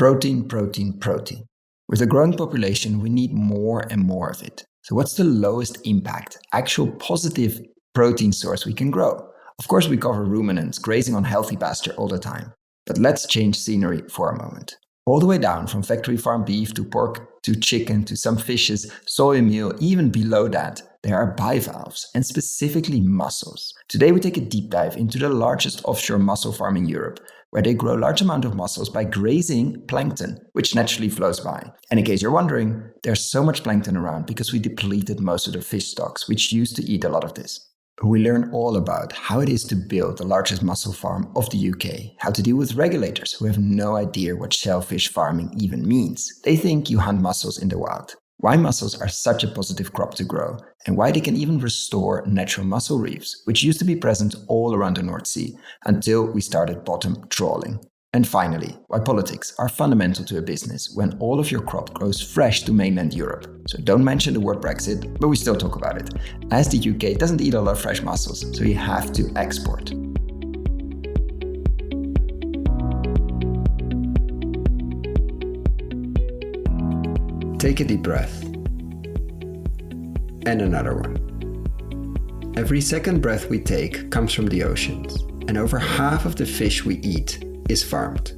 Protein, protein, protein. With a growing population, we need more and more of it. So what's the lowest impact, actual positive protein source we can grow? Of course, we cover ruminants grazing on healthy pasture all the time. But let's change scenery for a moment. All the way down from factory farm beef to pork to chicken to some fishes, soy meal, even below that, there are bivalves and specifically mussels. Today we take a deep dive into the largest offshore mussel farm in Europe, where they grow large amount of mussels by grazing plankton, which naturally flows by. And in case you're wondering, there's so much plankton around because we depleted most of the fish stocks, which used to eat a lot of this. We learn all about how it is to build the largest mussel farm of the UK, how to deal with regulators who have no idea what shellfish farming even means. They think you hunt mussels in the wild. Why mussels are such a positive crop to grow, and why they can even restore natural mussel reefs, which used to be present all around the North Sea, until we started bottom-trawling. And finally, why politics are fundamental to a business when all of your crop grows fresh to mainland Europe. So don't mention the word Brexit, but we still talk about it, as the UK doesn't eat a lot of fresh mussels, so you have to export. Take a deep breath. And another one. Every second breath we take comes from the oceans, and over half of the fish we eat is farmed.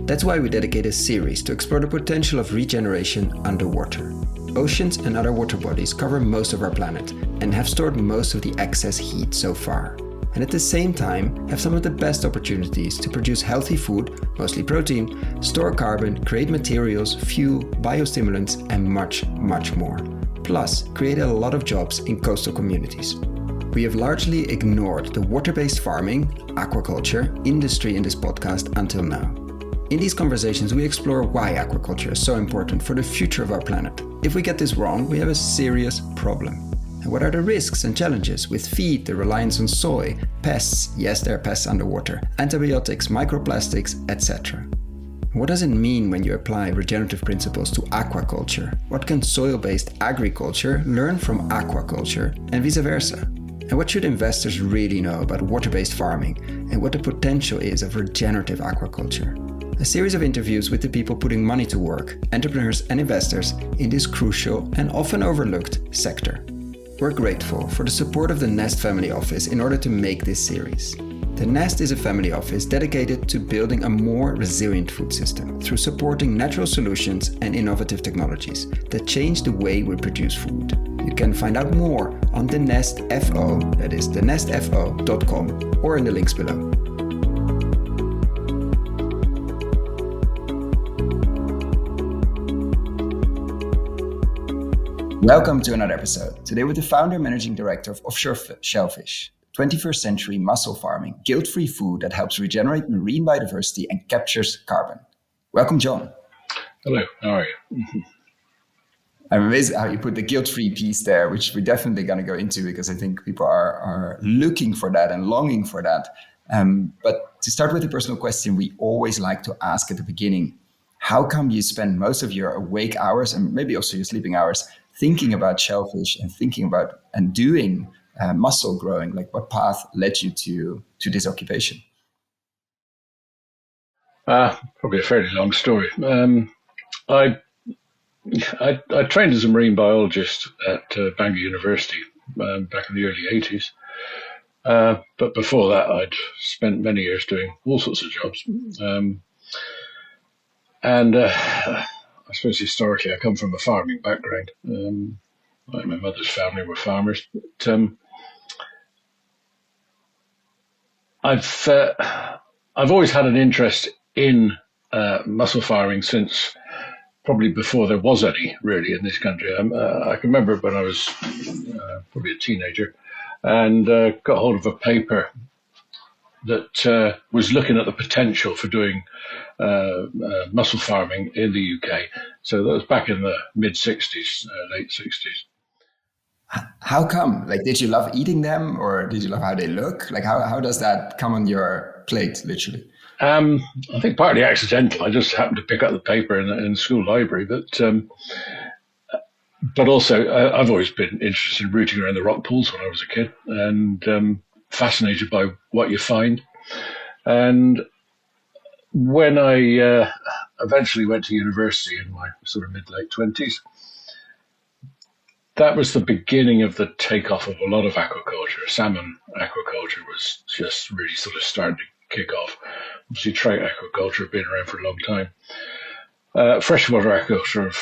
That's why we dedicate a series to explore the potential of regeneration underwater. Oceans and other water bodies cover most of our planet and have stored most of the excess heat so far. And at the same time have some of the best opportunities to produce healthy food, mostly protein, store carbon, create materials, fuel, biostimulants, and much, much more. Plus, create a lot of jobs in coastal communities. We have largely ignored the water-based farming, aquaculture, industry in this podcast until now. In these conversations, we explore why aquaculture is so important for the future of our planet. If we get this wrong, we have a serious problem. And what are the risks and challenges with feed, the reliance on soy, pests, yes, there are pests underwater, antibiotics, microplastics, etc. What does it mean when you apply regenerative principles to aquaculture? What can soil-based agriculture learn from aquaculture and vice versa? And what should investors really know about water-based farming and what the potential is of regenerative aquaculture? A series of interviews with the people putting money to work, entrepreneurs and investors in this crucial and often overlooked sector. We're grateful for the support of the Nest Family Office in order to make this series. The Nest is a family office dedicated to building a more resilient food system through supporting natural solutions and innovative technologies that change the way we produce food. You can find out more on the Nest FO, that is thenestfo.com, or in the links below. Welcome to another episode. Today with the founder and managing director of Offshore Shellfish, 21st century mussel farming, guilt-free food that helps regenerate marine biodiversity and captures carbon. Welcome, John. Hello, how are you? I'm amazed how you put the guilt-free piece there, which we're definitely going to go into because I think people are looking for that and longing for that. But to start with a personal question, we always like to ask at the beginning, how come you spend most of your awake hours and maybe also your sleeping hours thinking about shellfish and thinking about and doing mussel growing? Like, what path led you to this occupation? Probably a fairly long story. I trained as a marine biologist at Bangor University back in the early 80s. But before that, I'd spent many years doing all sorts of jobs. I suppose historically I come from a farming background. Like my mother's family were farmers. But I've always had an interest in mussel farming since probably before there was any really in this country. I can remember when I was probably a teenager and got hold of a paper that was looking at the potential for doing mussel farming in the UK. So that was back in the mid-60s, late 60s. How come? Like, did you love eating them or did you love how they look? Like, how does that come on your plate, literally? I think partly accidental. I just happened to pick up the paper in the school library. But also, I've always been interested in rooting around the rock pools when I was a kid and fascinated by what you find. And when I eventually went to university in my sort of mid-late 20s. That was the beginning of the takeoff of a lot of aquaculture. Salmon aquaculture was just really sort of starting to kick off. Obviously, trout aquaculture had been around for a long time. Freshwater aquaculture of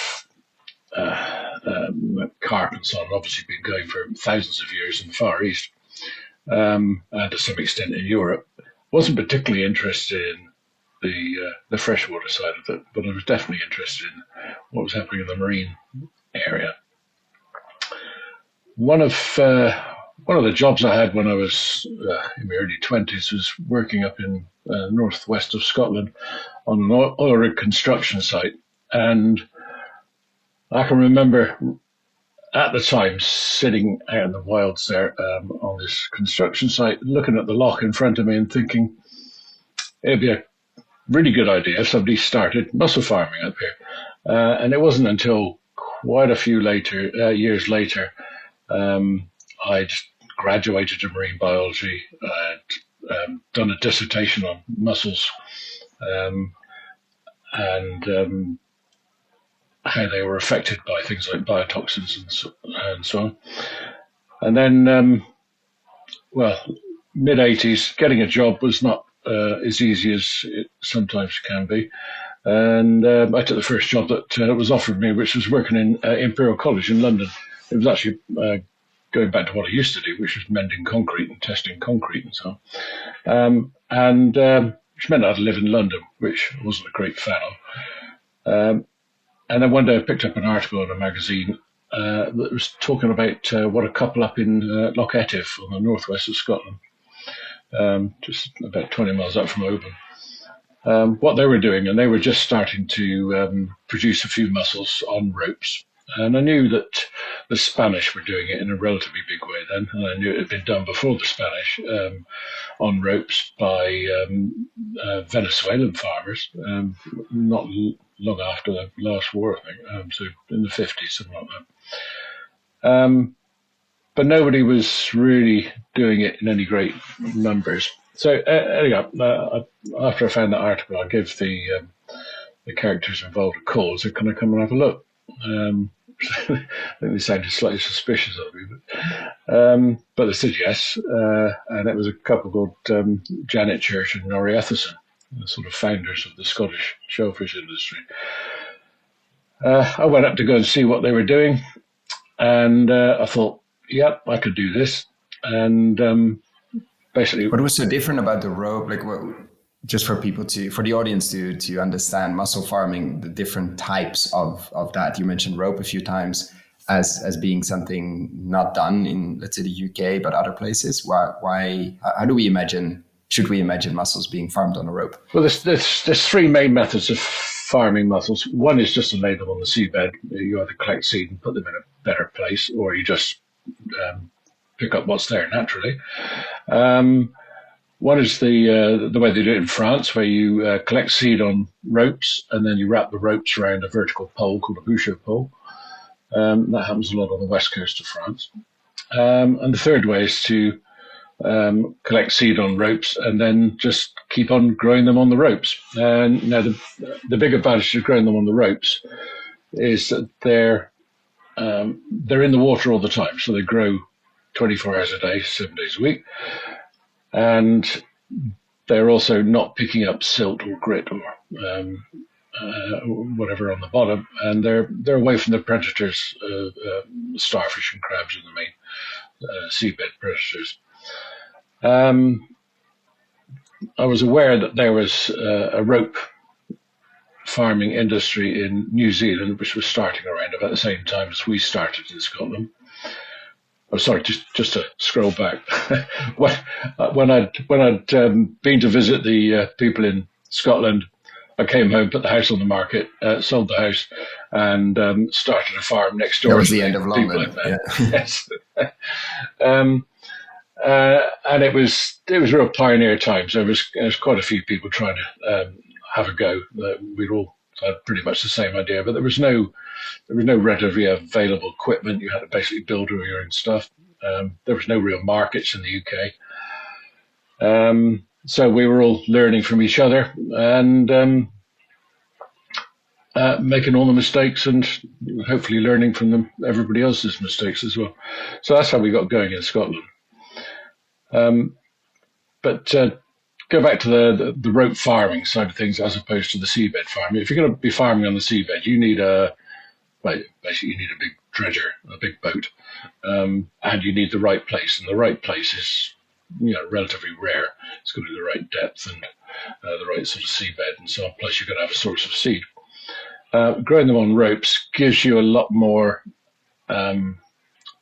carp and so on obviously been going for thousands of years in the Far East, and to some extent in Europe. Wasn't particularly interested in the freshwater side of it, but I was definitely interested in what was happening in the marine area. One of the jobs I had when I was in my early 20s was working up in northwest of Scotland on an oil rig construction site, and I can remember at the time sitting out in the wilds there on this construction site, looking at the loch in front of me and thinking it'd be a really good idea if somebody started mussel farming up here. And it wasn't until quite a few years later, I'd graduated in marine biology. I'd done a dissertation on mussels and how they were affected by things like biotoxins and so on. And then, mid-80s, getting a job was not as easy as it sometimes can be. And I took the first job that was offered me, which was working in Imperial College in London. It was actually going back to what I used to do, which was mending concrete and testing concrete and so on. Which meant I had to live in London, which I wasn't a great fan of. And then one day I picked up an article in a magazine that was talking about what a couple up in Loch Etive on the northwest of Scotland, just about 20 miles up from Oban, what they were doing. And they were just starting to produce a few mussels on ropes. And I knew that the Spanish were doing it in a relatively big way then, and I knew it had been done before the Spanish on ropes by Venezuelan farmers, not long after the last war, I think, so in the 50s, something like that. But nobody was really doing it in any great numbers. So anyway, after I found that article, I gave the characters involved a call, so can I come and have a look? I think they sounded slightly suspicious of me, but they said yes, and it was a couple called Janet Church and Norrie Etherson, the sort of founders of the Scottish shellfish industry. I went up to go and see what they were doing, and I thought, yep, I could do this. And basically, what was so different about the rope? Like, what, just for the audience to understand mussel farming, the different types of that. You mentioned rope a few times as being something not done in, let's say, the UK, but other places. Why? How do we imagine? Should we imagine mussels being farmed on a rope? Well, there's three main methods of farming mussels. One is just to lay them on the seabed. You either collect seed and put them in a better place, or you just pick up what's there naturally. One is the way they do it in France, where you collect seed on ropes and then you wrap the ropes around a vertical pole called a boucher pole. That happens a lot on the west coast of France. And the third way is to collect seed on ropes and then just keep on growing them on the ropes. And now the big advantage of growing them on the ropes is that they're in the water all the time, so they grow 24 hours a day, 7 days a week. And they're also not picking up silt or grit or whatever on the bottom, and they're away from the predators, starfish and crabs are the main seabed predators. I was aware that there was a rope farming industry in New Zealand, which was starting around about the same time as we started in Scotland. Oh, sorry, just to scroll back. when I'd been to visit the people in Scotland, I came home, put the house on the market, sold the house, and started a farm next door. That was the end of London. Yeah. Yes. And it was real pioneer times. There was quite a few people trying to have a go. We'd all had pretty much the same idea, but there was no readily available equipment. You had to basically build all your own stuff. There was no real markets in the UK. So we were all learning from each other. And making all the mistakes and hopefully learning from them, everybody else's mistakes as well. So that's how we got going in Scotland. But go back to the rope farming side of things as opposed to the seabed farming. If you're going to be farming on the seabed, you need basically you need a big dredger, a big boat, and you need the right place. And the right place is relatively rare. It's got to be the right depth and the right sort of seabed and so on. Plus, you've got to have a source of seed. Growing them on ropes gives you a lot more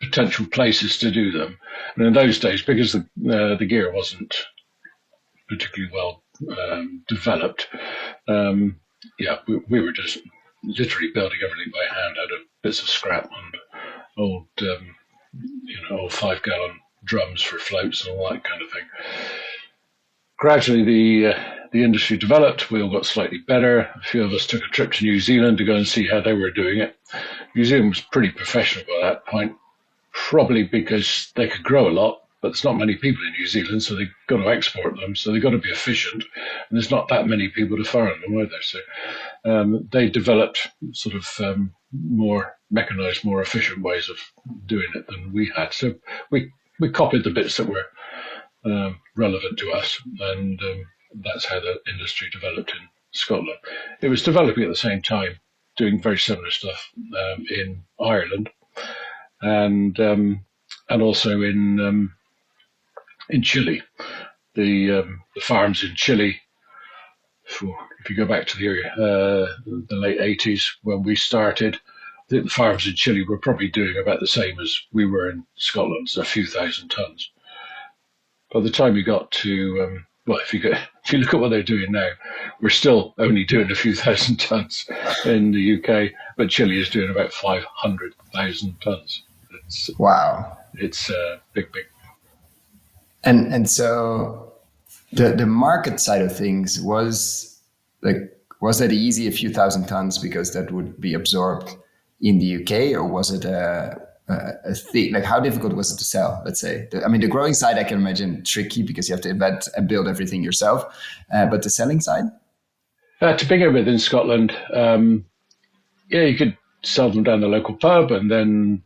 potential places to do them. And in those days, because the gear wasn't particularly well developed, we were just literally building everything by hand out of bits of scrap and old 5-gallon drums for floats and all that kind of thing. Gradually, the industry developed. We all got slightly better. A few of us took a trip to New Zealand to go and see how they were doing it. New Zealand was pretty professional by that point, probably because they could grow a lot, but there's not many people in New Zealand, so they've got to export them. So they've got to be efficient, and there's not that many people to farm them either. So they developed sort of more mechanized, more efficient ways of doing it than we had. So we copied the bits that were relevant to us, and that's how the industry developed in Scotland. It was developing at the same time, doing very similar stuff in Ireland, and also in Chile. The farms in Chile, if you go back to the late 80s when we started, I think the farms in Chile were probably doing about the same as we were in Scotland, so a few thousand tons. By the time you got to, if you look at what they're doing now, we're still only doing a few thousand tons in the UK, but Chile is doing about 500,000 tons. Wow. It's big. And so the market side of things was that easy, a few thousand tons, because that would be absorbed in the UK, or was it a thing? Like, how difficult was it to sell? Let's say, the growing side I can imagine tricky because you have to invent and build everything yourself, but the selling side. To begin with, in Scotland, you could sell them down the local pub, and then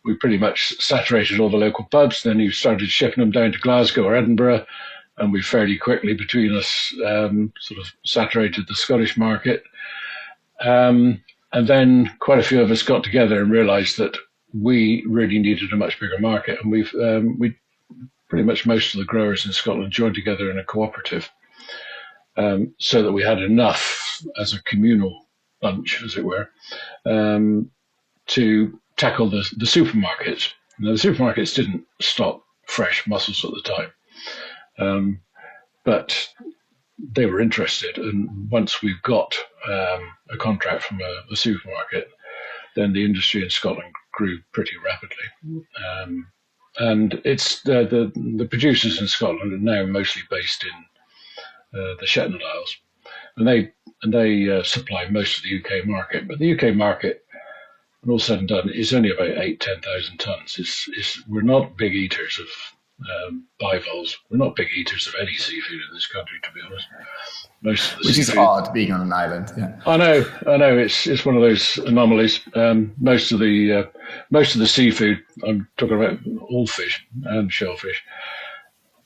we pretty much saturated all the local pubs. Then you started shipping them down to Glasgow or Edinburgh, and we fairly quickly between us sort of saturated the Scottish market. And then quite a few of us got together and realised that we really needed a much bigger market, and we pretty much most of the growers in Scotland joined together in a cooperative, so that we had enough as a communal bunch, as it were, to tackle the supermarkets. Now, the supermarkets didn't stock fresh mussels at the time, but they were interested. And once we've got a contract from a supermarket, then the industry in Scotland grew pretty rapidly. And it's the producers in Scotland are now mostly based in the Shetland Isles, and they supply most of the UK market. But the UK market, when all said and done, is only about 10,000 tons. We're not big eaters of bivalves. We're not big eaters of any seafood in this country, to be honest. Which is odd, being on an island. Yeah. I know. It's one of those anomalies. Most of the seafood, I'm talking about all fish and shellfish,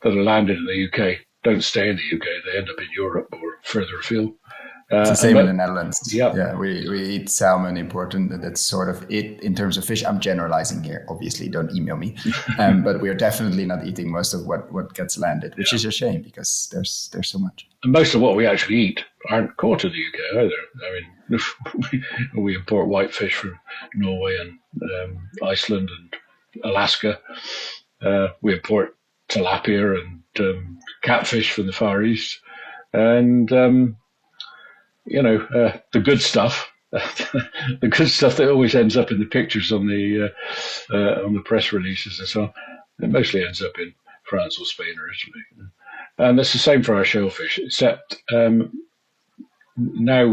that are landed in the UK don't stay in the UK. They end up in Europe or further afield. It's the same in the Netherlands. Yep. Yeah, we eat salmon important. That's sort of it in terms of fish. I'm generalizing here, obviously, don't email me. But we're definitely not eating most of what gets landed, which is a shame because there's so much. And most of what we actually eat aren't caught in the UK either. I mean, we import whitefish from Norway and Iceland and Alaska. We import tilapia and catfish from the Far East. And the good stuff, the good stuff that always ends up in the pictures on the press releases and so on, it mostly ends up in France or Spain or Italy. And that's the same for our shellfish, except now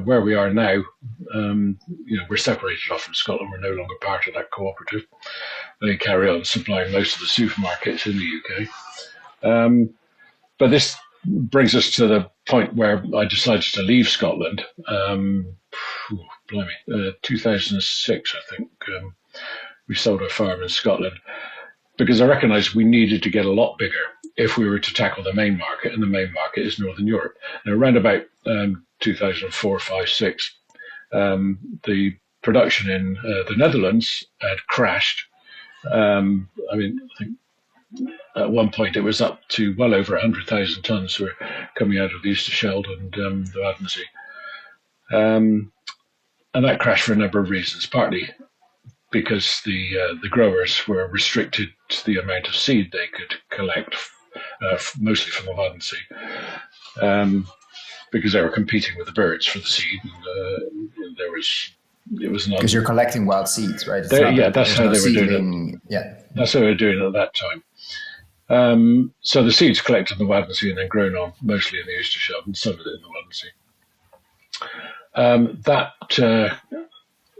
where we are now, we're separated off from Scotland. We're no longer part of that cooperative. They carry on supplying most of the supermarkets in the UK. But this brings us to the point where I decided to leave Scotland blimey, 2006, I think, we sold our farm in Scotland because I recognised we needed to get a lot bigger if we were to tackle the main market, and the main market is Northern Europe. Now, around about 2004, 5, 6, the production in the Netherlands had crashed. I think at one point it was up to well over 100,000 tonnes were coming out of the Oosterschelde and the Wadden Sea. And that crashed for a number of reasons, partly because the growers were restricted to the amount of seed they could collect, mostly from the Wadden Sea, because they were competing with the birds for the seed. And it was not, because you're collecting wild seeds, right? That's how they were doing it. Yeah, that's how they were doing it at that time. So the seeds collected in the Wadden Sea and then grown on mostly in the Oosterschelde and some of it in the Wadden Sea.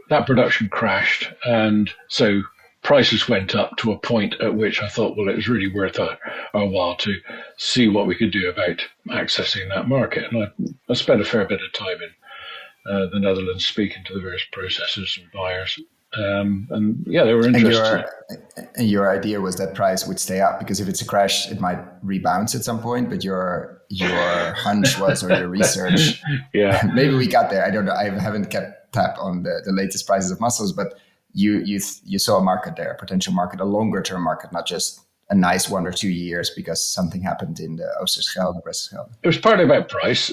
That production crashed, and so prices went up to a point at which I thought, well, it was really worth our while to see what we could do about accessing that market. And I spent a fair bit of time in the Netherlands speaking to the various processors and buyers. And yeah, they were interested. And your idea was that price would stay up, because if it's a crash, it might rebound at some point. But your hunch was, or your research, yeah, maybe we got there. I don't know. I haven't kept tab on the latest prices of mussels, but you saw a market there, a potential market, a longer term market, not just a nice 1 or 2 years because something happened in the Oosterschelde, the Westerschelde. It was partly about price.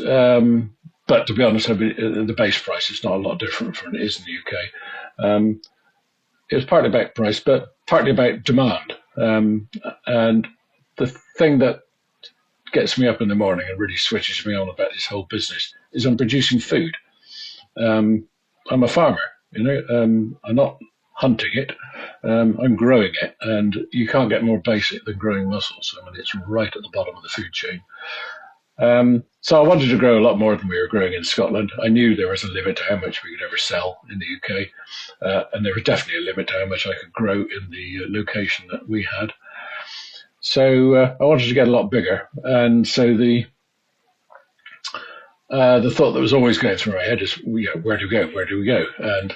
But to be honest, the base price is not a lot different from it is in the UK. It was partly about price, but partly about demand. And the thing that gets me up in the morning and really switches me on about this whole business is I'm producing food. I'm a farmer, I'm not hunting it. I'm growing it, and you can't get more basic than growing mussels. It's right at the bottom of the food chain. So I wanted to grow a lot more than we were growing in Scotland. I knew there was a limit to how much we could ever sell in the UK, and there was definitely a limit to how much I could grow in the location that we had. So I wanted to get a lot bigger, and so the thought that was always going through my head is, where do we go? Where do we go? And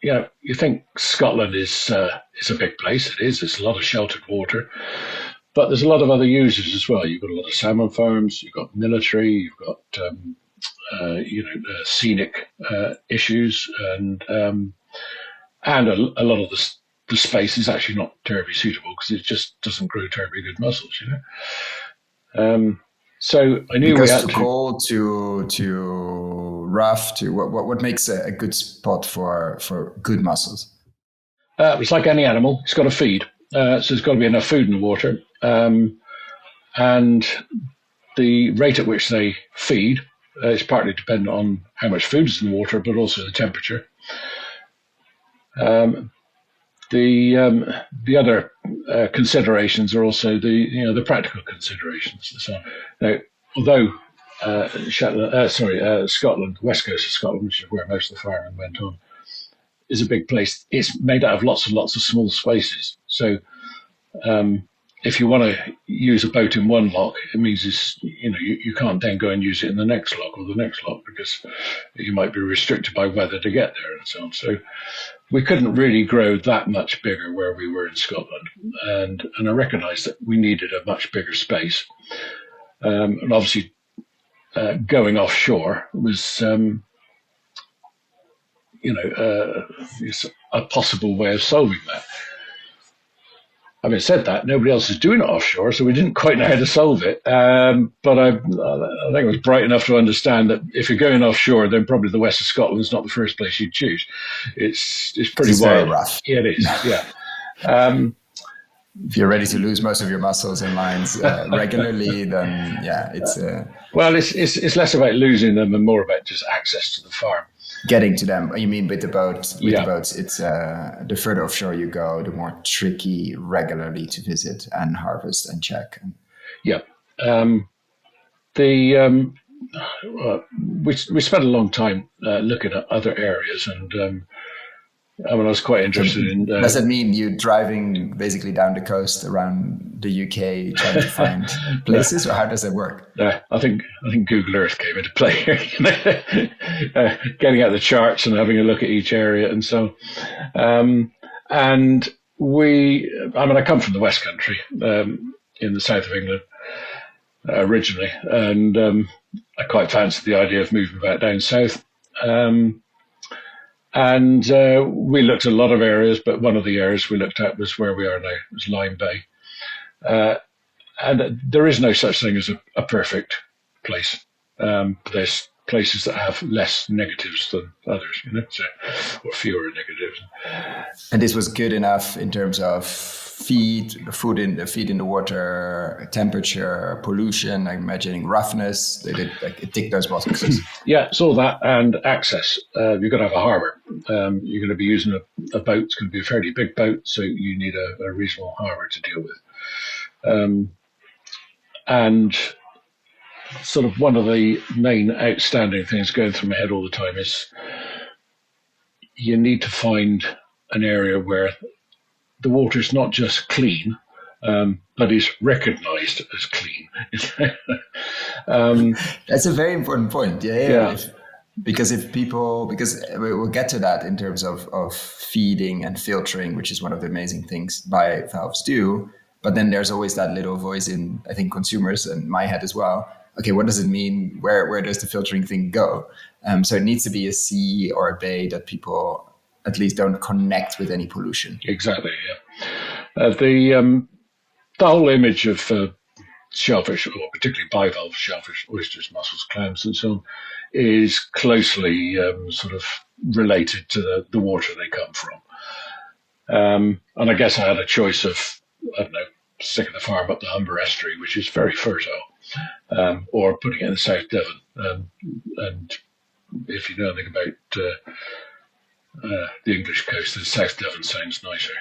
you think Scotland is a big place. It is. It's a lot of sheltered water. But there's a lot of other users as well. You've got a lot of salmon farms, you've got military, you've got scenic issues, and a lot of the space is actually not terribly suitable because it just doesn't grow terribly good mussels. So I knew because we had too cold, too rough. What makes a good spot for good mussels? It's like any animal; it's got to feed. So there's got to be enough food in the water. And the rate at which they feed is partly dependent on how much food is in the water, but also the temperature. The other considerations are also the practical considerations. So now, although Scotland, west coast of Scotland, which is where most of the farming went on, is a big place. It's made out of lots and lots of small spaces. So if you want to use a boat in one lock, it means you can't then go and use it in the next lock or the next lock because you might be restricted by weather to get there and so on. So we couldn't really grow that much bigger where we were in Scotland, and I recognised that we needed a much bigger space. And obviously, going offshore was is a possible way of solving that. Having said that, nobody else is doing it offshore, so we didn't quite know how to solve it. But I think I was bright enough to understand that if you're going offshore, then probably the west of Scotland is not the first place you'd choose. It's pretty wild. Very rough. Yeah, it is. Yeah. If you're ready to lose most of your mussels and lines regularly, then it's. Well, it's less about losing them and more about just access to the farm. Getting to them. You mean with the boat? With the boats, it's the further offshore you go, the more tricky regularly to visit and harvest and check. Yeah. We spent a long time looking at other areas, and I was quite interested in. Does that mean you driving basically down the coast around the UK trying to find places, or how does that work? I think Google Earth came into play here. Getting out the charts and having a look at each area and so on. And I come from the West Country in the south of England originally, and I quite fancied the idea of moving back down south. And we looked at a lot of areas, but one of the areas we looked at was where we are now, it was Lyme Bay. And there is no such thing as a perfect place. There's places that have less negatives than others, or fewer negatives. And this was good enough in terms of feed in the water, temperature, pollution. I'm imagining roughness. They did tick those boxes. Yeah, it's all that and access. You've got to have a harbour. You're going to be using a boat. It's going to be a fairly big boat, so you need a reasonable harbour to deal with. And sort of one of the main outstanding things going through my head all the time is you need to find an area where the water is not just clean, but is recognised as clean. That's a very important point. Yeah. Because we'll get to that in terms of feeding and filtering, which is one of the amazing things bivalves do. But then there's always that little voice in, I think, consumers and my head as well. Okay, what does it mean? Where does the filtering thing go? So it needs to be a sea or a bay that people at least don't connect with any pollution. Exactly, yeah. The whole image of shellfish, or particularly bivalve shellfish, oysters, mussels, clams, and so on, is closely sort of related to the water they come from. And I guess I had a choice of, sticking the farm up the Humber estuary, which is very fertile, or putting it in South Devon. And if you know anything about the English coast, then South Devon sounds nicer.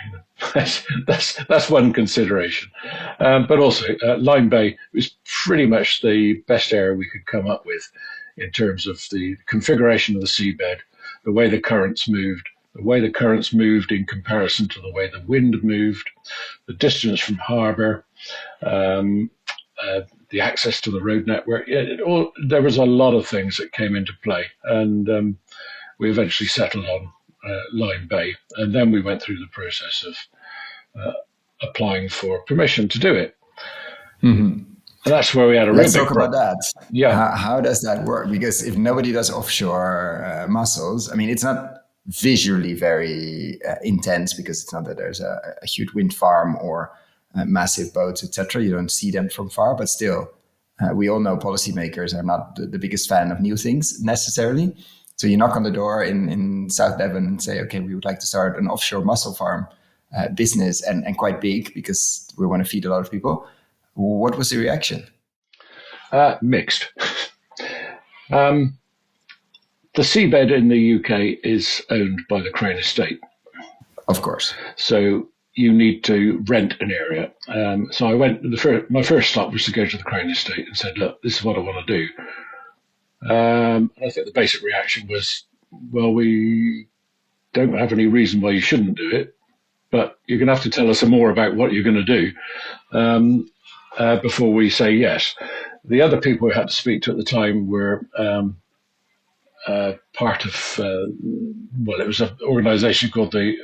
That's one consideration. But also, Lyme Bay was pretty much the best area we could come up with in terms of the configuration of the seabed, the way the currents moved, in comparison to the way the wind moved, the distance from harbour, the access to the road network. There was a lot of things that came into play, and we eventually settled on Lyme Bay, and then we went through the process of applying for permission to do it. Mm-hmm. And that's where we had a Let's talk about that. Yeah. How does that work? Because if nobody does offshore mussels, I mean, it's not visually very intense, because it's not that there's a huge wind farm or massive boats, etc. You don't see them from far, but still, we all know policymakers are not the biggest fan of new things necessarily. So you knock on the door in South Devon and say, okay, we would like to start an offshore mussel farm business, and quite big, because we want to feed a lot of people. What was the reaction? Mixed. The seabed in the UK is owned by the Crown Estate. Of course. So you need to rent an area. So I went, my first stop was to go to the Crown Estate and said, look, this is what I want to do. I think the basic reaction was, well, we don't have any reason why you shouldn't do it, but you're going to have to tell us some more about what you're going to do before we say yes. The other people we had to speak to at the time were part of, it was an organisation called the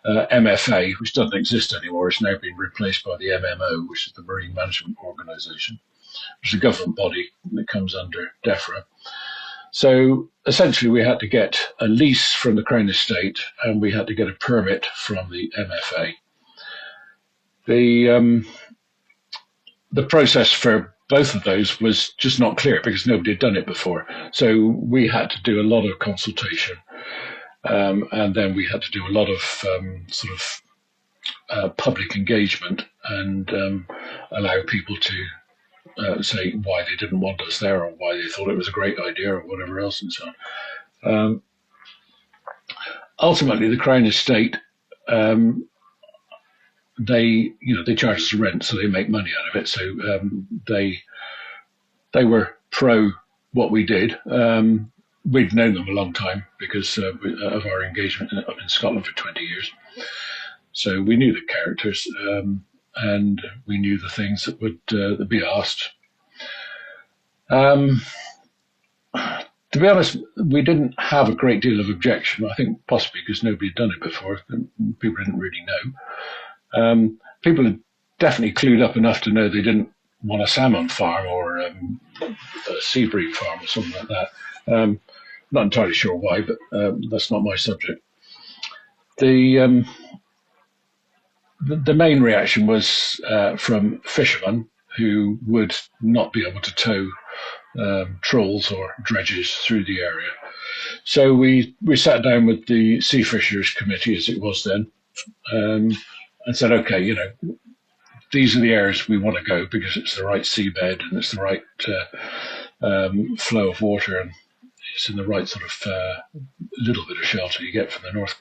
MFA, which doesn't exist anymore. It's now been replaced by the MMO, which is the Marine Management Organisation, which is a government body that comes under DEFRA. So essentially we had to get a lease from the Crown Estate, and we had to get a permit from the MFA. The process for both of those was just not clear, because nobody had done it before. So we had to do a lot of consultation, and then we had to do a lot of public engagement, and allow people to say why they didn't want us there, or why they thought it was a great idea, or whatever else, and so on. Ultimately, the Crown Estate, they charge us rent, so they make money out of it. So they were pro what we did, we'd known them a long time because of our engagement up in Scotland for 20 years. So we knew the characters, and we knew the things that would be asked. To be honest, we didn't have a great deal of objection. I think possibly because nobody had done it before. People didn't really know. People had definitely clued up enough to know they didn't want a salmon farm or a sea bream farm or something like that. Not entirely sure why, but that's not my subject. The main reaction was from fishermen who would not be able to tow trawls or dredges through the area. So we sat down with the Sea Fishers Committee, as it was then, and said, okay, these are the areas we want to go because it's the right seabed and it's the right flow of water, and it's in the right sort of little bit of shelter you get from the north,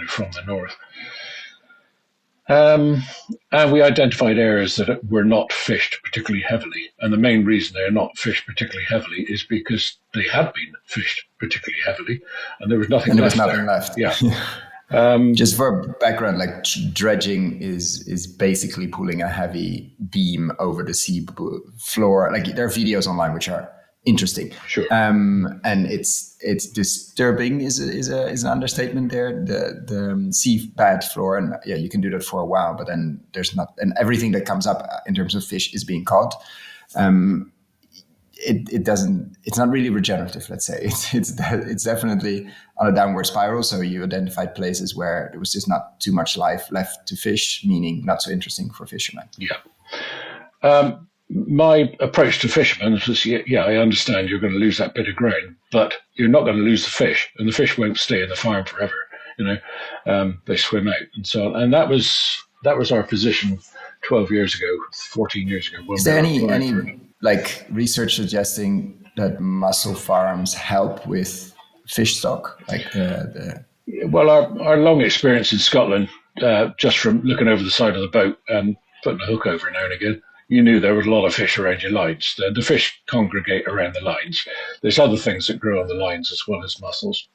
from the north. And we identified areas that were not fished particularly heavily. And the main reason they are not fished particularly heavily is because they had been fished particularly heavily and there was nothing left. Yeah. Just for background, like dredging is basically pulling a heavy beam over the sea floor. Like there are videos online which are interesting. Sure. And it's disturbing is an understatement there. The seabed floor, and yeah, you can do that for a while, but then there's not, and everything that comes up in terms of fish is being caught. It's not really regenerative, let's say. It's definitely on a downward spiral. So you identified places where there was just not too much life left to fish, meaning not so interesting for fishermen. Yeah. My approach to fishermen was, yeah, I understand you're going to lose that bit of ground, but you're not going to lose the fish, and the fish won't stay in the farm forever. They swim out and so on. And that was our position 12 years ago, 14 years ago. Is there any like research suggesting that mussel farms help with fish stock, like Well, our long experience in Scotland, just from looking over the side of the boat and putting a hook over now and again, you knew there was a lot of fish around your lines. The fish congregate around the lines. There's other things that grow on the lines as well as mussels.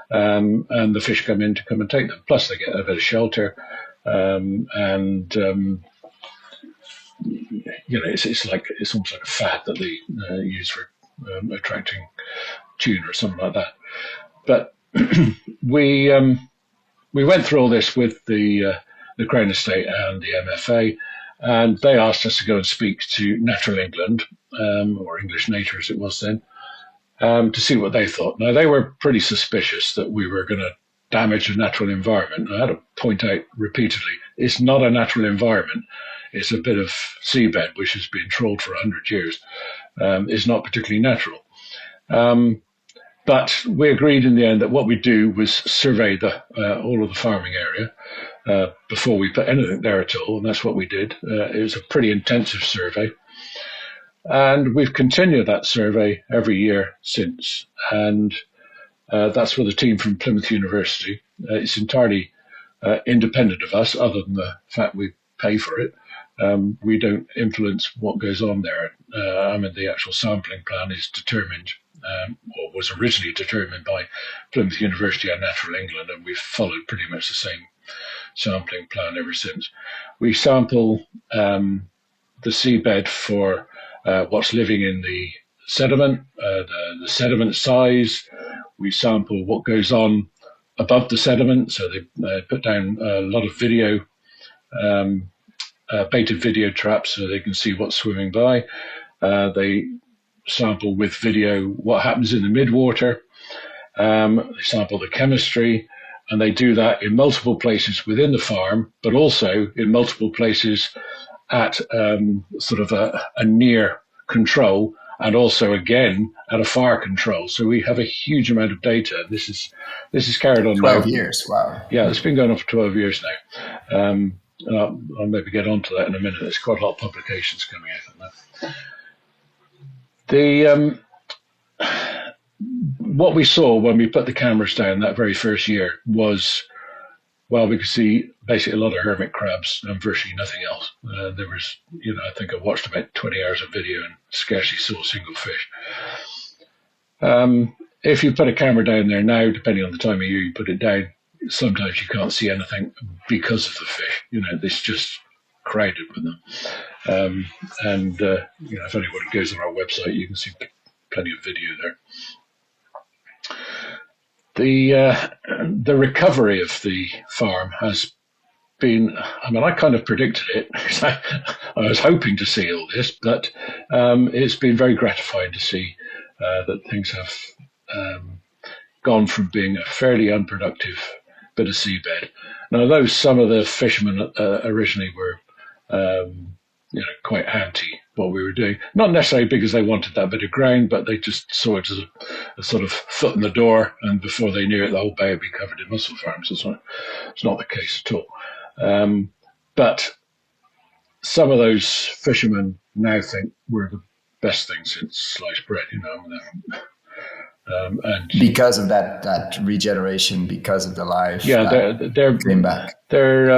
And the fish come in to come and take them. Plus they get a bit of shelter. It's almost like a fad that they use for attracting tuna or something like that. But we went through all this with the Crown Estate and the MFA, and they asked us to go and speak to Natural England, or English Nature as it was then, to see what they thought. Now, they were pretty suspicious that we were going to damage the natural environment. I had to point out repeatedly, it's not a natural environment. It's a bit of seabed which has been trawled for 100 years. It's not particularly natural. But we agreed in the end that what we do was survey all of the farming area before we put anything there at all, and that's what we did. It was a pretty intensive survey. And we've continued that survey every year since. And that's with a team from Plymouth University. It's entirely independent of us, other than the fact we pay for it. We don't influence what goes on there. The actual sampling plan is determined, or was originally determined by Plymouth University and Natural England, and we've followed pretty much the same sampling plan ever since. We sample the seabed for what's living in the sediment, the sediment size. We sample what goes on above the sediment, so they put down a lot of video, baited video traps so they can see what's swimming by. They sample with video what happens in the midwater. They sample the chemistry, and they do that in multiple places within the farm, but also in multiple places at sort of a near control, and also again at a far control. So we have a huge amount of data. This is carried on 12 now. years. Wow. Yeah, it's been going on for 12 years now. I'll maybe get onto that in a minute. There's quite a lot of publications coming out on that. What we saw when we put the cameras down that very first year was, well, we could see basically a lot of hermit crabs and virtually nothing else. There was, I think I watched about 20 hours of video and scarcely saw a single fish. if you put a camera down there now, depending on the time of year you put it down, sometimes you can't see anything because of the fish. It's just crowded with them. If anybody goes on our website, you can see plenty of video there. The recovery of the farm has been, I kind of predicted it. I was hoping to see all this, but it's been very gratifying to see that things have gone from being a fairly unproductive bit of seabed. Now, though some of the fishermen originally were quite anti what we were doing, not necessarily because they wanted that bit of ground, but they just saw it as a sort of foot in the door, and before they knew it, the whole bay would be covered in mussel farms. It's not the case at all. But some of those fishermen now think we're the best thing since sliced bread, and because of that regeneration, because of the life, they're came back. There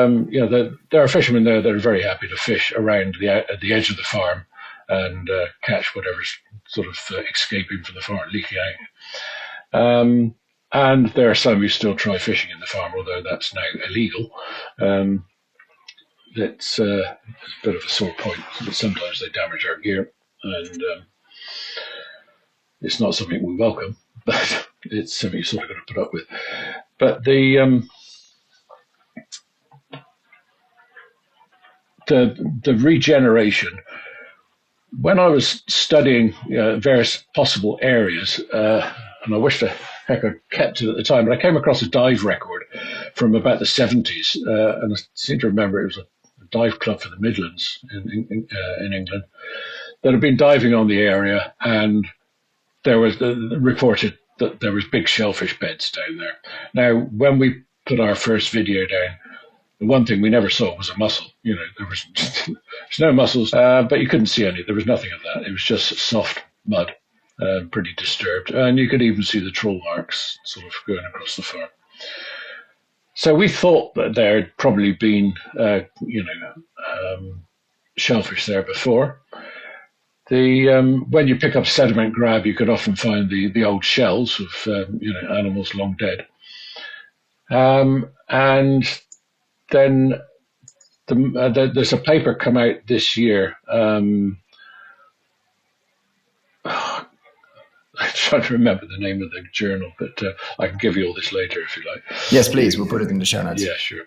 are fishermen there that are very happy to fish around the edge of the farm and catch whatever's sort of escaping from the farm, leaking out. And there are some who still try fishing in the farm, although that's now illegal. It's a bit of a sore point, but sometimes they damage our gear, and it's not something we welcome, but it's something you sort of got to put up with. But the regeneration, when I was studying various possible areas, and I wish to heck I'd kept it at the time, but I came across a dive record from about the 70s, and I seem to remember it was a dive club for the Midlands in England that had been diving on the area, and there was reported that there was big shellfish beds down there. Now, when we put our first video down, the one thing we never saw was a mussel. There was there's no mussels, but you couldn't see any. There was nothing of that. It was just soft mud, pretty disturbed, and you could even see the trawl marks sort of going across the farm. So we thought that there had probably been, shellfish there before. When you pick up sediment grab, you could often find the old shells of animals long dead, and then there's a paper come out this year. I'm trying to remember the name of the journal, but I can give you all this later if you like. Yes, please. We'll put it in the show notes. Yeah, sure.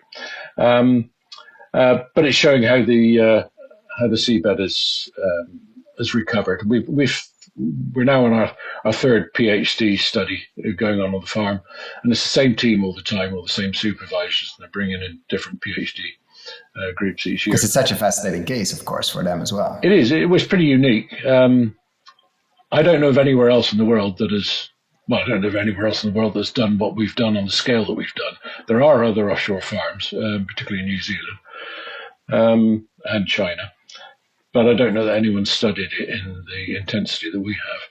But it's showing how the seabed has recovered. We're now on our third PhD study going on the farm, and it's the same team all the time, all the same supervisors, and they're bringing in different PhD groups each year. Because it's such a fascinating case, of course, for them as well. It is. It was pretty unique. I don't know of anywhere else in the world that's done what we've done on the scale that we've done. There are other offshore farms, particularly in New Zealand and China, but I don't know that anyone studied it in the intensity that we have.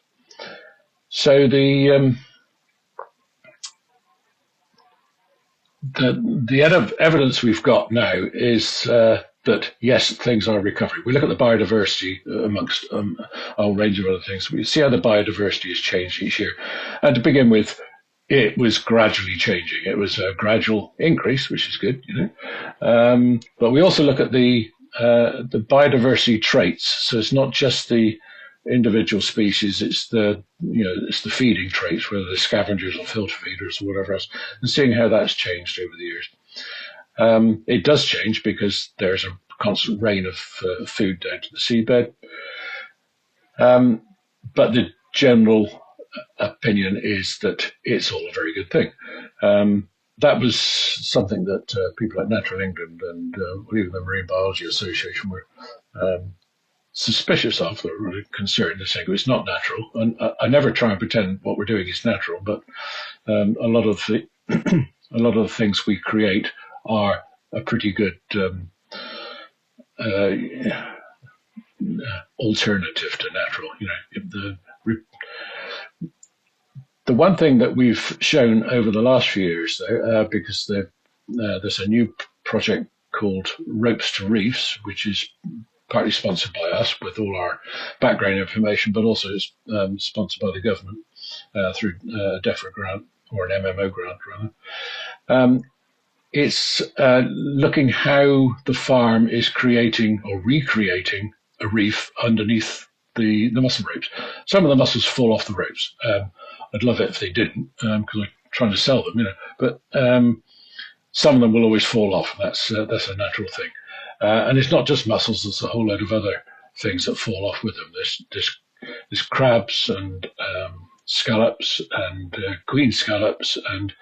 So the evidence we've got now is that, yes, things are recovering. We look at the biodiversity amongst a whole range of other things. We see how the biodiversity has changed each year. And to begin with, it was gradually changing. It was a gradual increase, which is good, but we also look at the biodiversity traits. So it's not just the individual species, it's the feeding traits, whether they're scavengers or filter feeders or whatever else, and seeing how that's changed over the years. It does change because there's a constant rain of food down to the seabed. But the general opinion is that it's all a very good thing. That was something that people at Natural England and even the Marine Biology Association were suspicious of. They were really concerned to say it's not natural. And I never try and pretend what we're doing is natural, but a lot of the things we create are a pretty good alternative to natural. The one thing that we've shown over the last few years, though, because there's a new project called Ropes to Reefs, which is partly sponsored by us with all our background information, but also is sponsored by the government. through a DEFRA grant or an MMO grant rather. It's looking how the farm is creating or recreating a reef underneath the mussel ropes. Some of the mussels fall off the ropes. I'd love it if they didn't, because I'm trying to sell them, But some of them will always fall off. That's a natural thing. And it's not just mussels. There's a whole load of other things that fall off with them. There's crabs and scallops and queen scallops and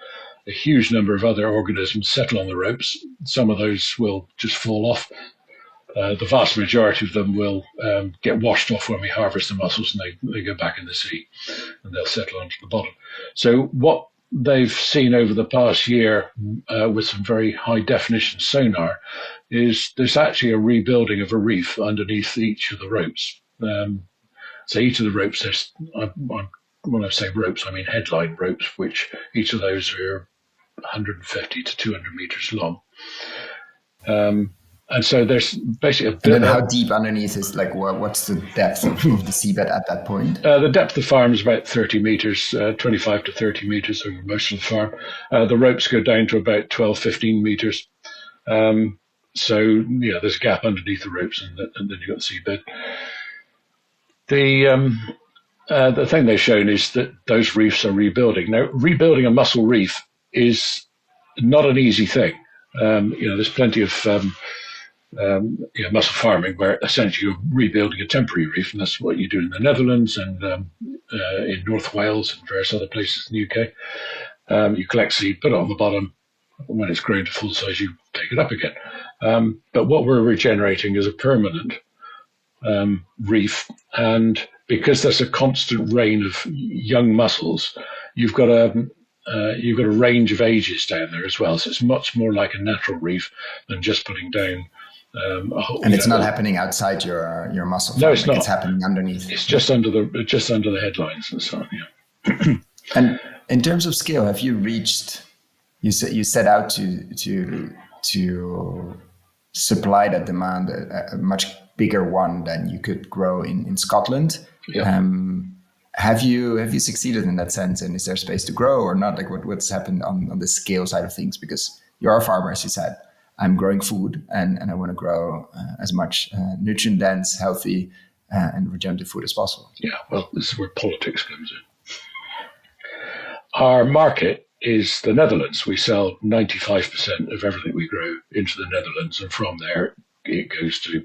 a huge number of other organisms settle on the ropes. Some of those will just fall off. The vast majority of them will get washed off when we harvest the mussels, and they go back in the sea and they'll settle onto the bottom. So what they've seen over the past year with some very high definition sonar is there's actually a rebuilding of a reef underneath each of the ropes. So each of the ropes, when I say ropes, I mean headline ropes, which each of those are 150 to 200 meters long. And so there's basically a bit. And then how deep underneath is what's the depth of the seabed at that point? The depth of the farm is about 30 meters, 25 to 30 meters over most of the farm. The ropes go down to about 12, 15 meters. So there's a gap underneath the ropes, and then you've got the seabed. The thing they've shown is that those reefs are rebuilding. Now, rebuilding a mussel reef is not an easy thing. There's plenty of mussel farming where essentially you're rebuilding a temporary reef, and that's what you do in the Netherlands and in North Wales and various other places in the UK. You collect seed, put it on the bottom. When it's grown to full size, you take it up again. But what we're regenerating is a permanent reef, and because there's a constant rain of young mussels, you've got a range of ages down there as well. So it's much more like a natural reef than just putting down a whole. And it's not happening outside your mussel farm. No, it's not. It's happening underneath. It's just under the headlines and so on. Yeah. And in terms of scale, have you reached? You set out to supply that demand, a much bigger one than you could grow in Scotland. Yeah. Have you succeeded in that sense, and is there space to grow or not? What's happened on the scale side of things? Because you're a farmer, as you said. I'm growing food, and I want to grow as much nutrient dense, healthy, and regenerative food as possible. Yeah, well, this is where politics comes in. Our market is the Netherlands. We sell 95% of everything we grow into the Netherlands, and from there it goes to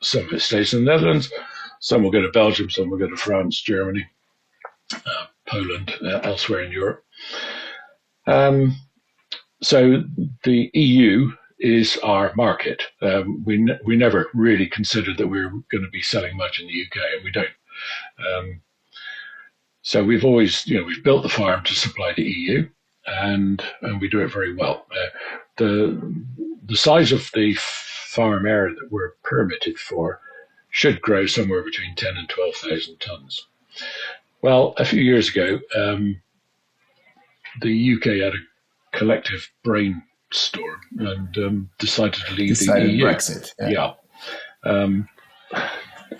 some of it stays in the Netherlands. Some will go to Belgium, some will go to France, Germany, Poland, elsewhere in Europe. So the EU is our market. We never really considered that we were going to be selling much in the UK, and we don't. So we've always, we've built the farm to supply the EU, and we do it very well. The size of the farm area that we're permitted for should grow somewhere between 10 and 12,000 tons. Well, a few years ago, the UK had a collective brainstorm and decided to leave the EU. Brexit. Yeah.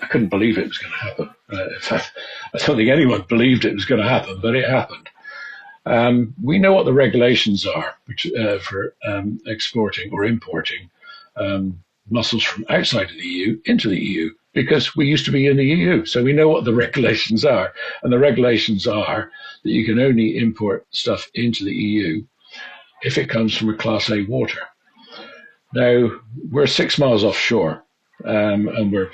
I couldn't believe it was going to happen. In fact, I don't think anyone believed it was going to happen, but it happened. We know what the regulations are for exporting or importing mussels from outside of the EU into the EU, because we used to be in the EU. So we know what the regulations are. And the regulations are that you can only import stuff into the EU if it comes from a Class A water. Now, we're 6 miles offshore, and we're,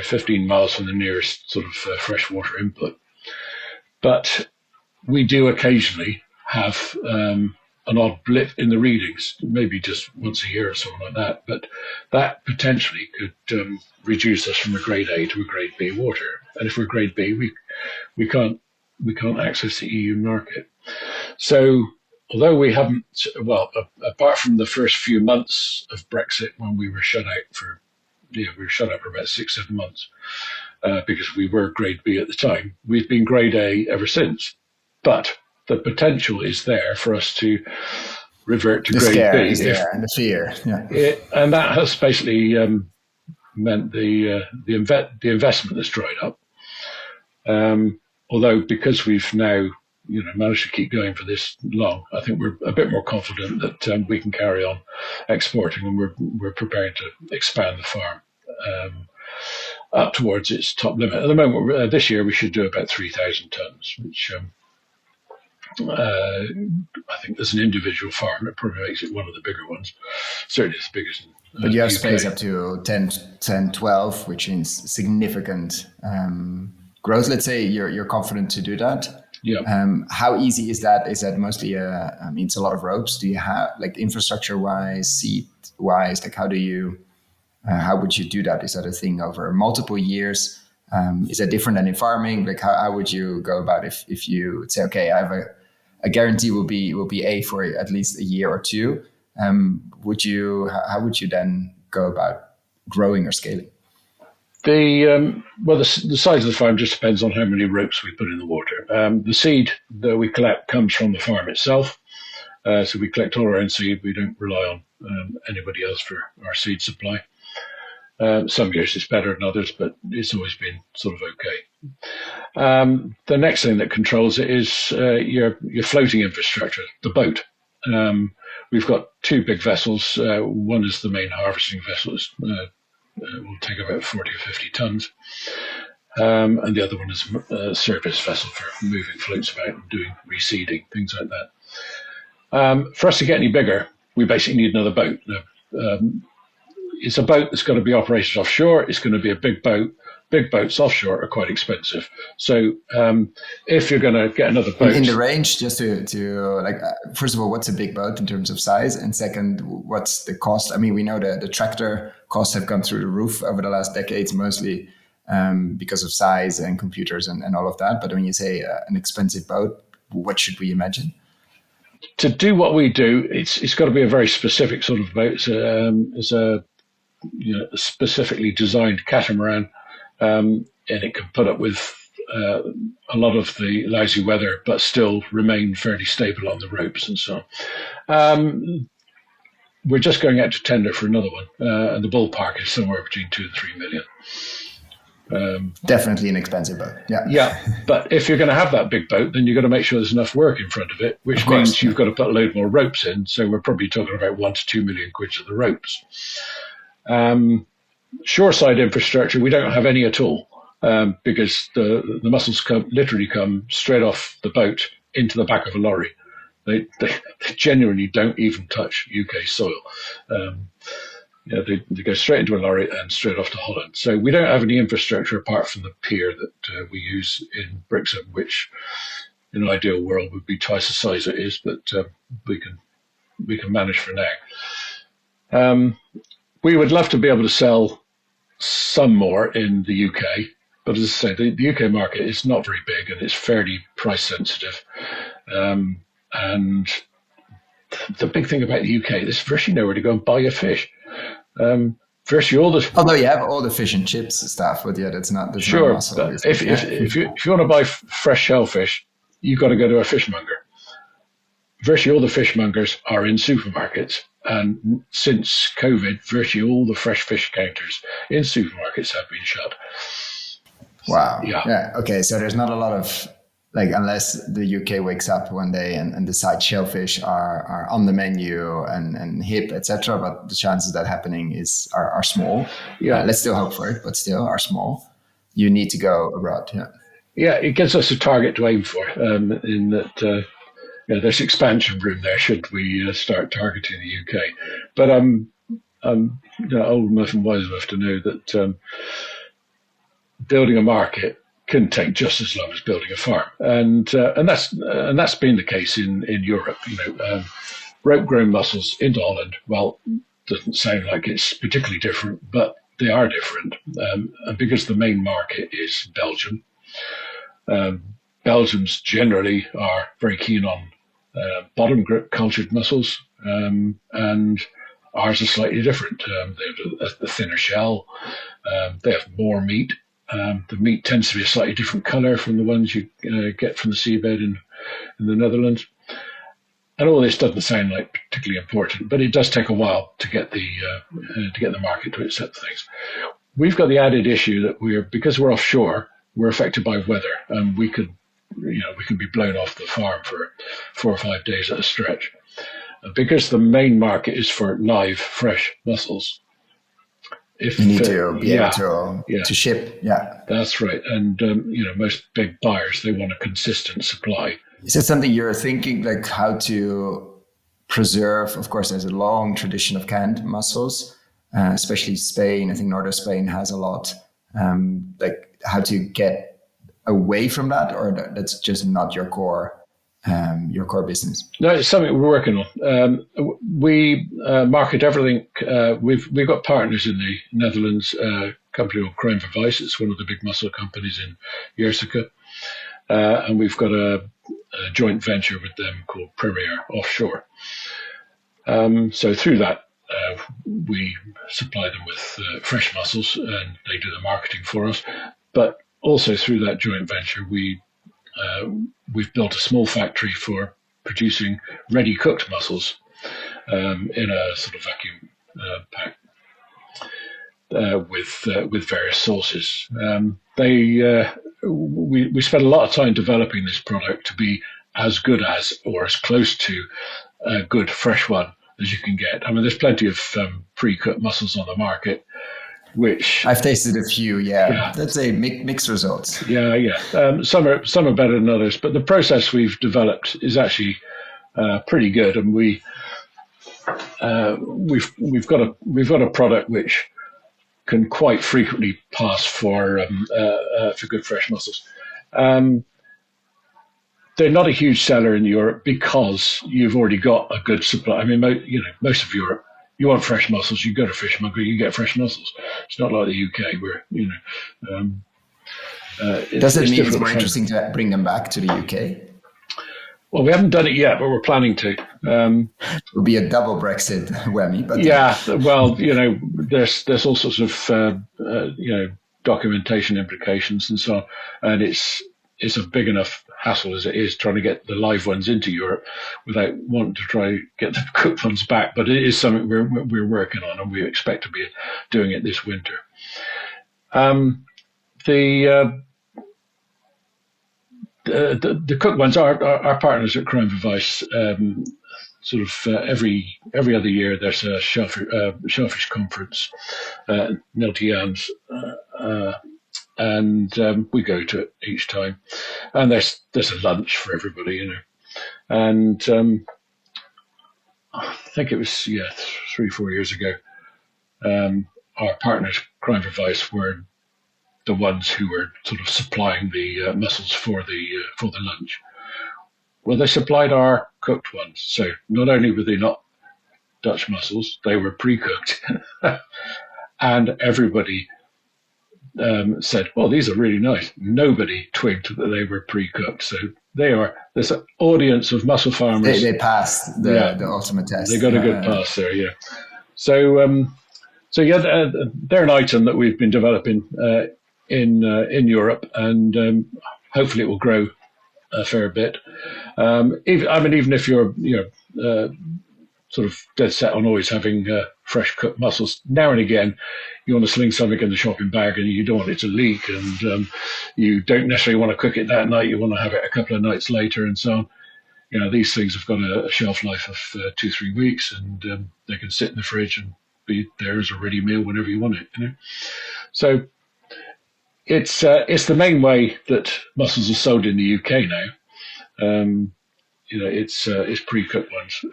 15 miles from the nearest sort of freshwater input. But we do occasionally have an odd blip in the readings, maybe just once a year or something like that. But that potentially could reduce us from a grade A to a grade B water. And if we're grade B, we can't access the EU market. So although we haven't, apart from the first few months of Brexit when we were shut out for about 6-7 months because we were grade B at the time, we've been grade A ever since. But the potential is there for us to revert to grade B. Is there, and the fear, yeah. And that has basically meant the investment has dried up. Although because we've now managed to keep going for this long, I think we're a bit more confident that we can carry on exporting, and we're preparing to expand the farm up towards its top limit. At the moment, this year we should do about 3,000 tons, which I think as an individual farm, it probably makes it one of the bigger ones. Certainly as big as in But you have UK. space up to 10, 12, which means significant growth. Let's say you're confident to do that. Yeah. How easy is that? Is that mostly, it's a lot of ropes. Do you have, like, infrastructure-wise, seed-wise, like, how would you do that? Is that a thing over multiple years? Is that different than in farming? Like, how would you go about if you would say, okay, I have a guarantee will be A for at least a year or two? How would you then go about growing or scaling? The size of the farm just depends on how many ropes we put in the water. The seed that we collect comes from the farm itself. So we collect all our own seed. We don't rely on anybody else for our seed supply. Some years it's better than others, but it's always been sort of okay. The next thing that controls it is your floating infrastructure, the boat. We've got two big vessels. One is the main harvesting vessel. Will take about 40 or 50 tons. And the other one is a service vessel for moving floats about and doing reseeding, things like that. For us to get any bigger, we basically need another boat. It's a boat that's got to be operated offshore. It's going to be a big boat. Big boats offshore are quite expensive. So if you're going to get another boat... In the range, just to first of all, what's a big boat in terms of size? And second, what's the cost? I mean, we know that the tractor costs have gone through the roof over the last decades, mostly because of size and computers and all of that. But when you say an expensive boat, what should we imagine? To do what we do, it's got to be a very specific sort of boat. It's a specifically designed catamaran. And it can put up with a lot of the lousy weather, but still remain fairly stable on the ropes and so on. We're just going out to tender for another one, and the ballpark is somewhere between 2 and 3 million. Definitely an expensive boat. Yeah, but if you're going to have that big boat, then you've got to make sure there's enough work in front of it, which means you've got to put a load more ropes in. So we're probably talking about 1 to 2 million quid for the ropes. Shoreside infrastructure, we don't have any at all, because the mussels literally come straight off the boat into the back of a lorry. They genuinely don't even touch UK soil. They go straight into a lorry and straight off to Holland. So we don't have any infrastructure apart from the pier that we use in Brixham, which in an ideal world would be twice the size it is, but we can manage for now. We would love to be able to sell some more in the UK, but as I say, the UK market is not very big and it's fairly price sensitive. And the big thing about the UK, there's virtually nowhere to go and buy your fish. Virtually all the... Although you have all the fish and chips stuff, but yeah, that's not sure. Mussel, But if you want to buy fresh shellfish, you've got to go to a fishmonger. Virtually all the fishmongers are in supermarkets. And since COVID, virtually all the fresh fish counters in supermarkets have been shut. Wow. Yeah. Okay. So there's not a lot of, unless the UK wakes up one day and decides shellfish are on the menu and hip, etc. But the chances of that happening are small. Yeah. Let's still hope for it, but still are small. You need to go abroad. Yeah. Yeah. It gives us a target to aim for, in that, there's expansion room there should we start targeting the UK. But I'm old enough and wise enough to know that building a market can take just as long as building a farm, and that's been the case in Europe. Rope grown mussels into Holland. Well, doesn't sound like it's particularly different, but they are different, and because the main market is Belgium. Belgians generally are very keen on bottom grip cultured mussels, and ours are slightly different. They have a thinner shell. They have more meat. The meat tends to be a slightly different colour from the ones you get from the seabed in the Netherlands. And all this doesn't sound like particularly important, but it does take a while to get the market to accept things. We've got the added issue that because we're offshore, we're affected by weather, and we could we can be blown off the farm for 4 or 5 days at a stretch. Because the main market is for live, fresh mussels. You need to be able to ship. Yeah, that's right. And most big buyers, they want a consistent supply. Is that something you're thinking, like how to preserve? Of course, there's a long tradition of canned mussels, especially Spain. I think northern Spain has a lot. Like how to get away from that, or that's just not your core business? No, it's something we're working on. We market everything. We've got partners in the Netherlands, a company called Crime for Vice. It's one of the big mussel companies in Jerseke. And we've got a joint venture with them called Premier Offshore. So through that, we supply them with fresh mussels, and they do the marketing for us. But also through that joint venture, we've built a small factory for producing ready cooked mussels in a sort of vacuum pack with various sauces. We spent a lot of time developing this product to be as good as, or as close to, a good fresh one as you can get. I mean, there's plenty of pre-cooked mussels on the market, which I've tasted a few. Yeah. Let's say mixed results. Yeah. Some are better than others, but the process we've developed is actually pretty good, and we've got a product which can quite frequently pass for good fresh mussels. They're not a huge seller in Europe because you've already got a good supply. I mean, most of Europe, you want fresh mussels, you go to fishmonger, you get fresh mussels. It's not like the UK where, Does it mean it's more interesting to bring them back to the UK? Well, we haven't done it yet, but we're planning to. It will be a double Brexit whammy. But well, there's all sorts of, documentation implications and so on. And it's a big enough hassle as it is trying to get the live ones into Europe without wanting to try get the cooked ones back. But it is something we're working on, and we expect to be doing it this winter. The cooked ones, our partners at Crime for Vice, every other year there's a shellfish conference, Niltians, and we go to it each time, and there's a lunch for everybody, and I think it was 3-4 years ago, our partners Crime for Vice were the ones who were sort of supplying the mussels for the lunch. Well, they supplied our cooked ones, so not only were they not Dutch mussels, they were pre-cooked, and everybody said, "Well, these are really nice." Nobody twigged that they were pre-cooked, so there's an audience of mussel farmers. They passed the ultimate test. They got a good pass there, yeah. So they're an item that we've been developing in Europe, and hopefully it will grow a fair bit. Even if you're sort of dead set on always having fresh cooked mussels, now and again you want to sling something in the shopping bag and you don't want it to leak, and you don't necessarily want to cook it that night. You want to have it a couple of nights later, and so on. These things have got a shelf life of 2-3 weeks, and they can sit in the fridge and be there as a ready meal whenever you want it. So it's the main way that mussels are sold in the UK now. It's pre-cooked ones,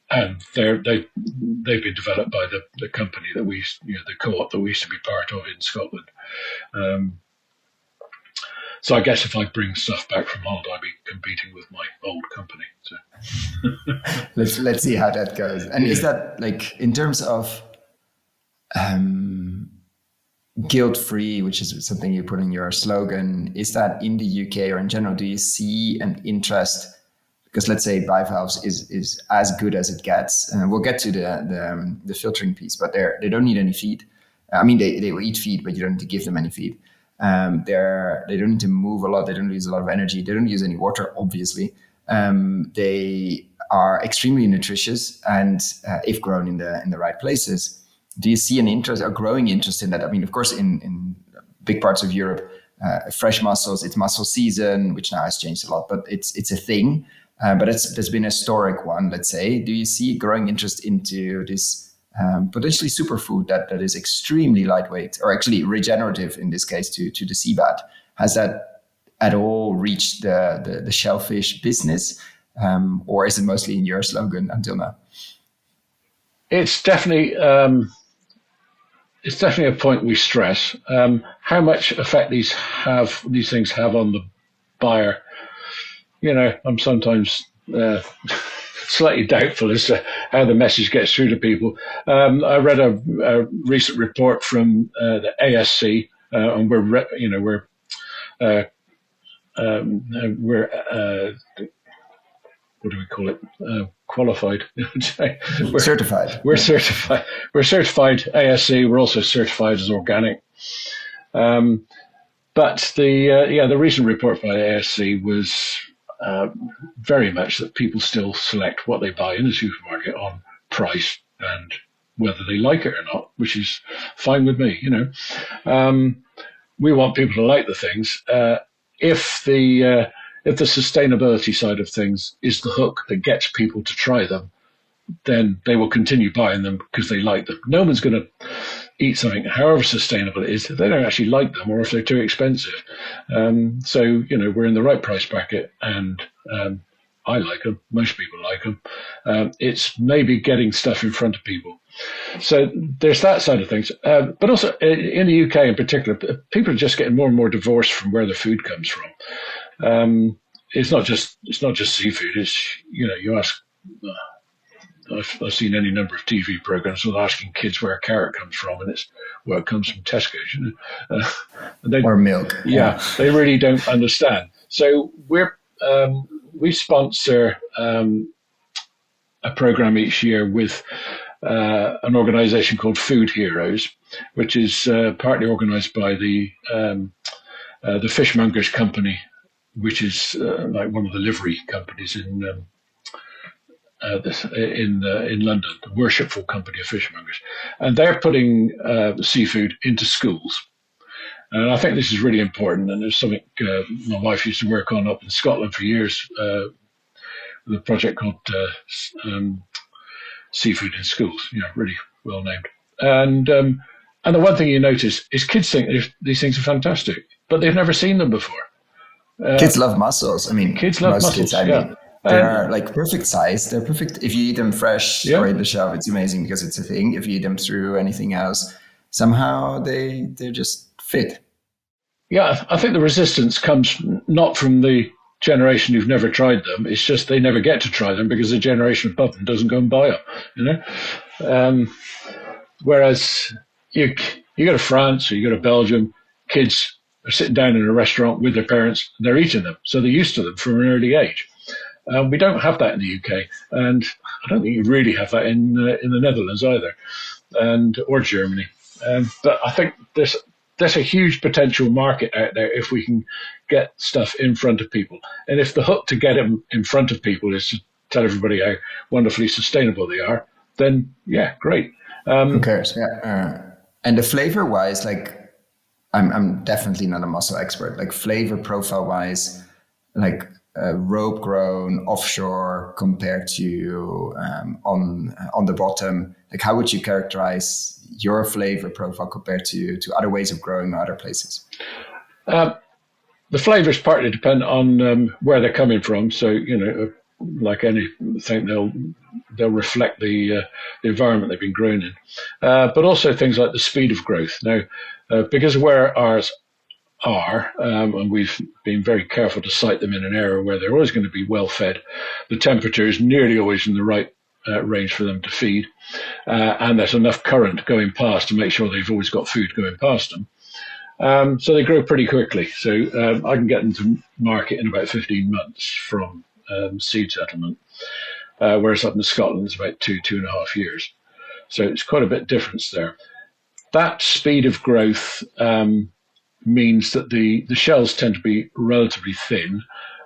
and they've been developed by the company that the co-op that we used to be part of in Scotland. So I guess if I bring stuff back from Holland, I'll be competing with my old company. So let's see how that goes. And is that, like, in terms of guilt-free, which is something you put in your slogan, is that in the UK or in general, do you see an interest? Because let's say bivalves is as good as it gets, and we'll get to the filtering piece, but they don't need any feed. I mean, they will eat feed, but you don't need to give them any feed. They don't need to move a lot. They don't use a lot of energy. They don't use any water, obviously. They are extremely nutritious, and if grown in the right places. Do you see an interest, a growing interest in that? I mean, of course, in big parts of Europe, fresh mussels. It's mussel season, which now has changed a lot, but it's a thing. But there's been a historic one, let's say. Do you see growing interest into this potentially superfood that is extremely lightweight, or actually regenerative in this case to the seabed? Has that at all reached the shellfish business, or is it mostly in your slogan until now? It's definitely a point we stress. How much effect these things have on the buyer. I'm sometimes slightly doubtful as to how the message gets through to people. I read a recent report from the ASC, and we're what do we call it? Qualified. Certified. We're certified. We're certified ASC. We're also certified as organic. But the recent report by the ASC was very much that people still select what they buy in the supermarket on price and whether they like it or not, which is fine with me. We want people to like the things. If the sustainability side of things is the hook that gets people to try them, then they will continue buying them because they like them. No one's going to eat something, however sustainable it is, if they don't actually like them or if they're too expensive. So we're in the right price bracket, and I like them. Most people like them. It's maybe getting stuff in front of people. So there's that side of things. But also in the UK in particular, people are just getting more and more divorced from where the food comes from. It's not just seafood. It's you ask. I've seen any number of TV programs with asking kids where a carrot comes from, and it's it comes from Tesco's, or milk. Yeah, they really don't understand. So we sponsor a program each year with an organisation called Food Heroes, which is partly organised by the Fishmongers Company, which is like one of the livery companies in London, the Worshipful Company of Fishmongers, and they're putting seafood into schools. And I think this is really important. And there's something my wife used to work on up in Scotland for years, with a project called Seafood in Schools. Really well named. And the one thing you notice is kids think these things are fantastic, but they've never seen them before. Kids love mussels. I mean, kids love mussels. They are like perfect size. They're perfect. If you eat them fresh or in the shell, it's amazing because it's a thing. If you eat them through anything else, somehow they just fit. Yeah, I think the resistance comes not from the generation who've never tried them. It's just they never get to try them because the generation above them doesn't go and buy them. Whereas you go to France or you go to Belgium, kids are sitting down in a restaurant with their parents and they're eating them, so they're used to them from an early age. We don't have that in the UK, and I don't think you really have that in the Netherlands either, or Germany. But I think there's a huge potential market out there if we can get stuff in front of people. And if the hook to get them in front of people is to tell everybody how wonderfully sustainable they are, then yeah, great. Who cares? Yeah. And the flavor-wise, like I'm definitely not a mussel expert. Like flavor profile-wise, like rope grown offshore compared to on the bottom, like how would you characterize your flavor profile compared to other ways of growing in other places? The flavors partly depend on where they're coming from. So like anything, they'll reflect the environment they've been grown in, but also things like the speed of growth. Now, because of where ours are, and we've been very careful to site them in an area where they're always going to be well fed, the temperature is nearly always in the right range for them to feed, and there's enough current going past to make sure they've always got food going past them. So they grow pretty quickly. So I can get them to market in about 15 months from seed settlement, whereas up in Scotland it's about 2.5 years. So it's quite a bit of difference there. That speed of growth means that the shells tend to be relatively thin,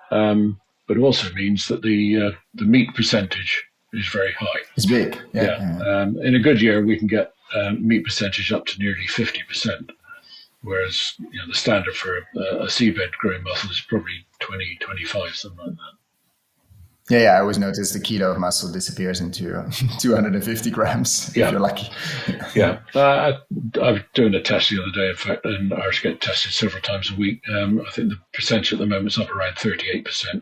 but it also means that the meat percentage is very high. It's big. Yeah. In a good year, we can get meat percentage up to nearly 50%. whereas the standard for a seabed growing mussel is probably 20, 25, something like that. Yeah, I always notice the kilo of mussel disappears into 250 grams if you're lucky. Yeah, I was doing a test the other day, in fact, and ours get tested several times a week. I think the percentage at the moment is up around 38%,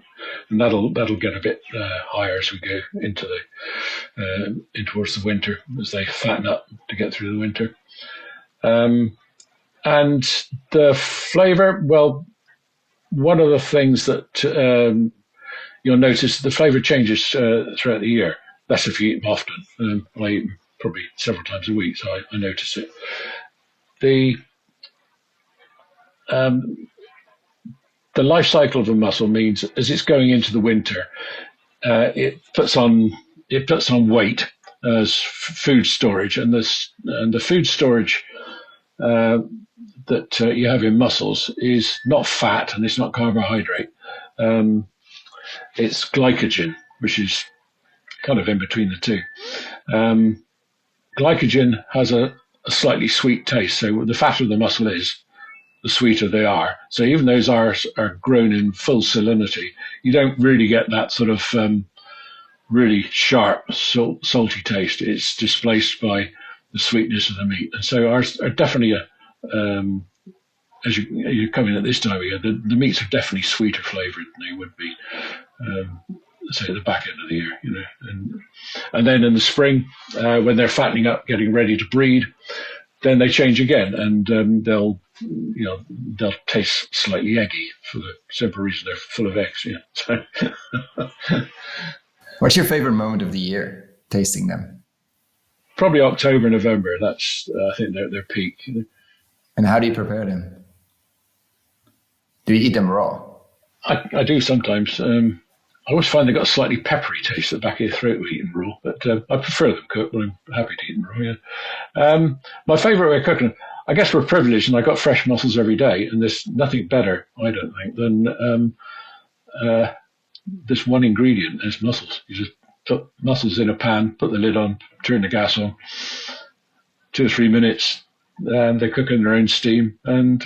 and that'll get a bit higher as we go into in towards the winter, as they fatten up to get through the winter. And the flavour, well, one of the things that you'll notice, the flavour changes throughout the year. That's if you eat them often. I eat them probably several times a week, so I notice it. The life cycle of a mussel means as it's going into the winter, it puts on weight as food storage, and the food storage that you have in mussels is not fat and it's not carbohydrate. It's glycogen, which is kind of in between the two. Glycogen has a slightly sweet taste, so the fatter the mussel is, the sweeter they are. So even those are grown in full salinity, you don't really get that sort of really sharp, salty taste. It's displaced by the sweetness of the meat. And so ours are definitely as you come in at this time of year, the meats are definitely sweeter flavoured than they would be, say, at the back end of the year, and then in the spring, when they're fattening up, getting ready to breed, then they change again, and they'll taste slightly eggy for the simple reason they're full of eggs. So. What's your favorite moment of the year tasting them? Probably October, November. That's I think their peak. And how do you prepare them? Do you eat them raw? I do sometimes. I always find they got a slightly peppery taste at the back of your throat when eaten raw, but I prefer them cooked, but I'm happy to eat them raw. Yeah. My favourite way of cooking them, I guess we're privileged, and I got fresh mussels every day, and there's nothing better, I don't think, than this one ingredient is mussels. You just put mussels in a pan, put the lid on, turn the gas on, 2 or 3 minutes, and they cook in their own steam, and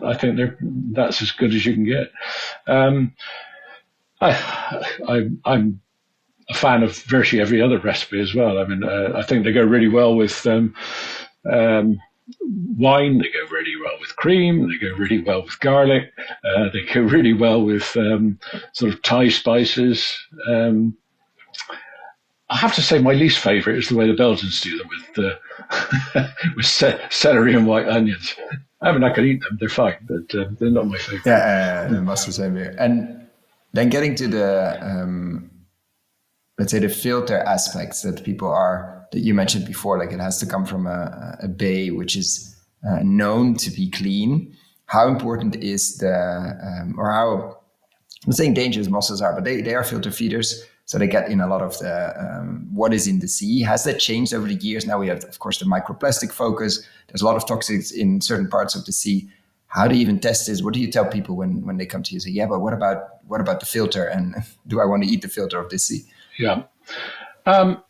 I think that's as good as you can get. I'm a fan of virtually every other recipe as well. I mean, I think they go really well with wine. They go really well with cream. They go really well with garlic. They go really well with sort of Thai spices. I have to say my least favourite is the way the Belgians do them with celery and white onions. I mean, I could eat them; they're fine, but they're not my favourite. Yeah, must the same here. And then getting to the let's say the filter aspects that you mentioned before, like it has to come from a bay which is known to be clean. How important is or how, I'm not saying dangerous mussels are, but they are filter feeders. So they get in a lot of what is in the sea. Has that changed over the years? Now we have, of course, the microplastic focus. There's a lot of toxics in certain parts of the sea. How do you even test this? What do you tell people when they come to you and say, yeah, but what about the filter? And do I want to eat the filter of the sea? Yeah. Well,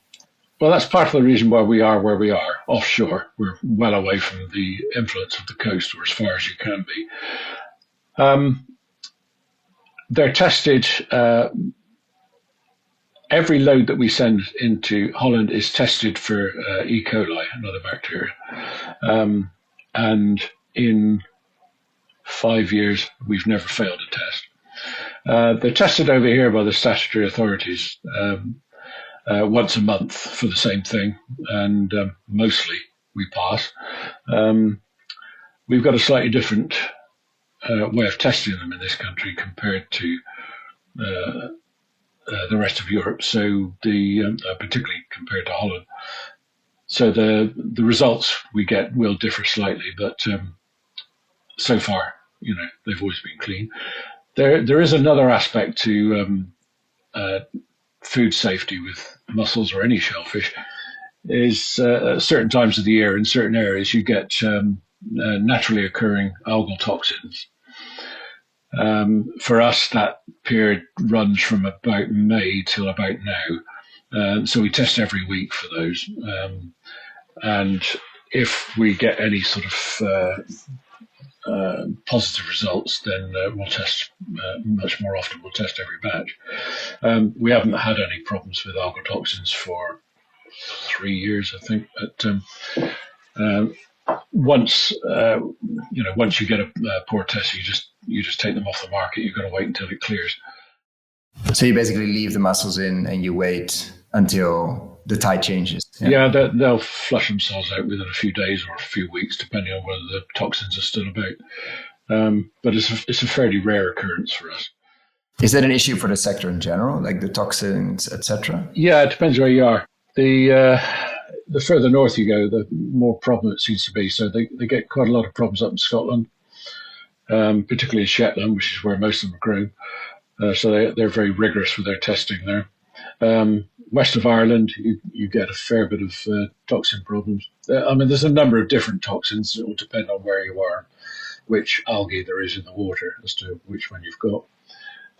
that's part of the reason why we are where we are, offshore. We're well away from the influence of the coast, or as far as you can be. They're tested. Every load that we send into Holland is tested for E. coli, another bacteria. And in 5 years, we've never failed a test. They're tested over here by the statutory authorities once a month for the same thing, and mostly we pass. We've got a slightly different way of testing them in this country compared to the rest of Europe, so particularly compared to Holland. So the results we get will differ slightly, but so far, they've always been clean. There is another aspect to food safety with mussels or any shellfish, is at certain times of the year in certain areas you get naturally occurring algal toxins. For us, that period runs from about May till about now. So we test every week for those. And if we get any sort of positive results, then we'll test much more often. We'll test every batch. We haven't had any problems with algal toxins for 3 years, I think. But once once you get a poor test, you just take them off the market. You've got to wait until it clears. So you basically leave the mussels in and you wait until the tide changes. Yeah, they'll flush themselves out within a few days or a few weeks, depending on whether the toxins are still about. But it's a fairly rare occurrence for us. Is that an issue for the sector in general, like the toxins, etc.? Yeah, it depends where you are. The further north you go, the more problem it seems to be. So they get quite a lot of problems up in Scotland, particularly in Shetland, which is where most of them are grown. So they're very rigorous with their testing there. West of Ireland, you get a fair bit of toxin problems. There's a number of different toxins. It will depend on where you are, which algae there is in the water as to which one you've got.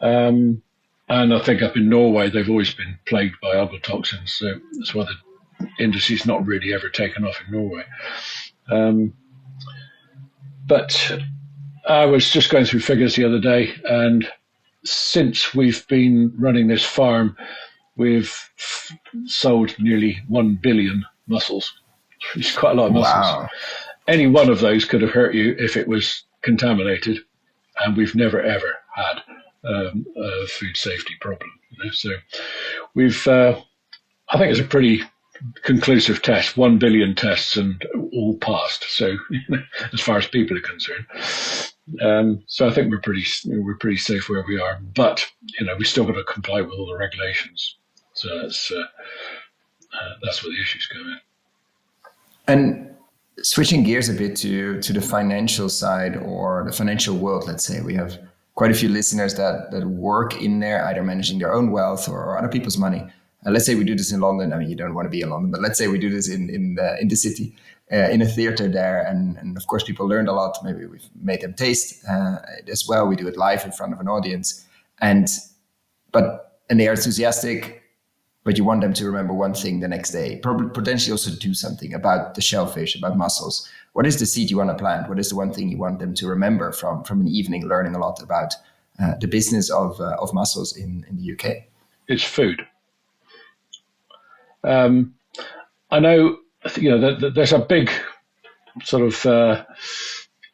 And I think up in Norway, they've always been plagued by algal toxins. So that's why the industry's not really ever taken off in Norway. But I was just going through figures the other day, and since we've been running this farm, we've sold nearly 1 billion mussels, which is quite a lot of mussels. Wow. Any one of those could have hurt you if it was contaminated, and we've never, ever had a food safety problem. So we've, I think it's a pretty conclusive test, 1 billion tests and all passed. So as far as people are concerned. So I think we're pretty safe where we are, but we still got to comply with all the regulations. So that's where the issues come in. And switching gears a bit to the financial side or the financial world, let's say we have quite a few listeners that work in there, either managing their own wealth or other people's money. Let's say we do this in London. I mean, you don't want to be in London, but let's say we do this in the city. In a theater there, and of course people learned a lot. Maybe we've made them taste it as well. We do it live in front of an audience, and they are enthusiastic, but you want them to remember one thing the next day. Probably potentially also do something about the shellfish, about mussels. What is the seed you want to plant? What is the one thing you want them to remember from an evening learning a lot about the business of mussels in the UK? It's food. I know. There's a big sort of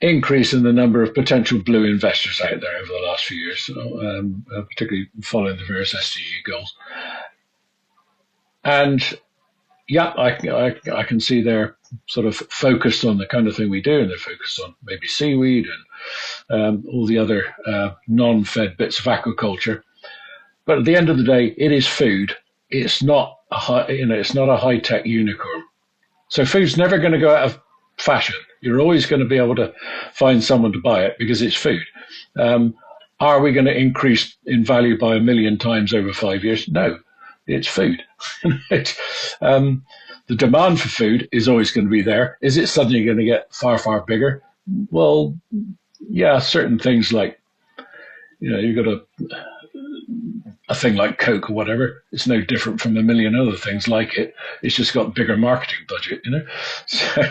increase in the number of potential blue investors out there over the last few years, particularly following the various SDG goals. And yeah, I can see they're sort of focused on the kind of thing we do, and they're focused on maybe seaweed and all the other non-fed bits of aquaculture. But at the end of the day, it is food. It's not it's not a high-tech unicorn. So food's never going to go out of fashion. You're always going to be able to find someone to buy it because it's food. Are we going to increase in value by 1 million times over 5 years? No, it's food. The demand for food is always going to be there. Is it suddenly going to get far, far bigger? Well, yeah, certain things like, you've got a thing like Coke or whatever, it's no different from 1 million other things like it. It's just got bigger marketing budget, So,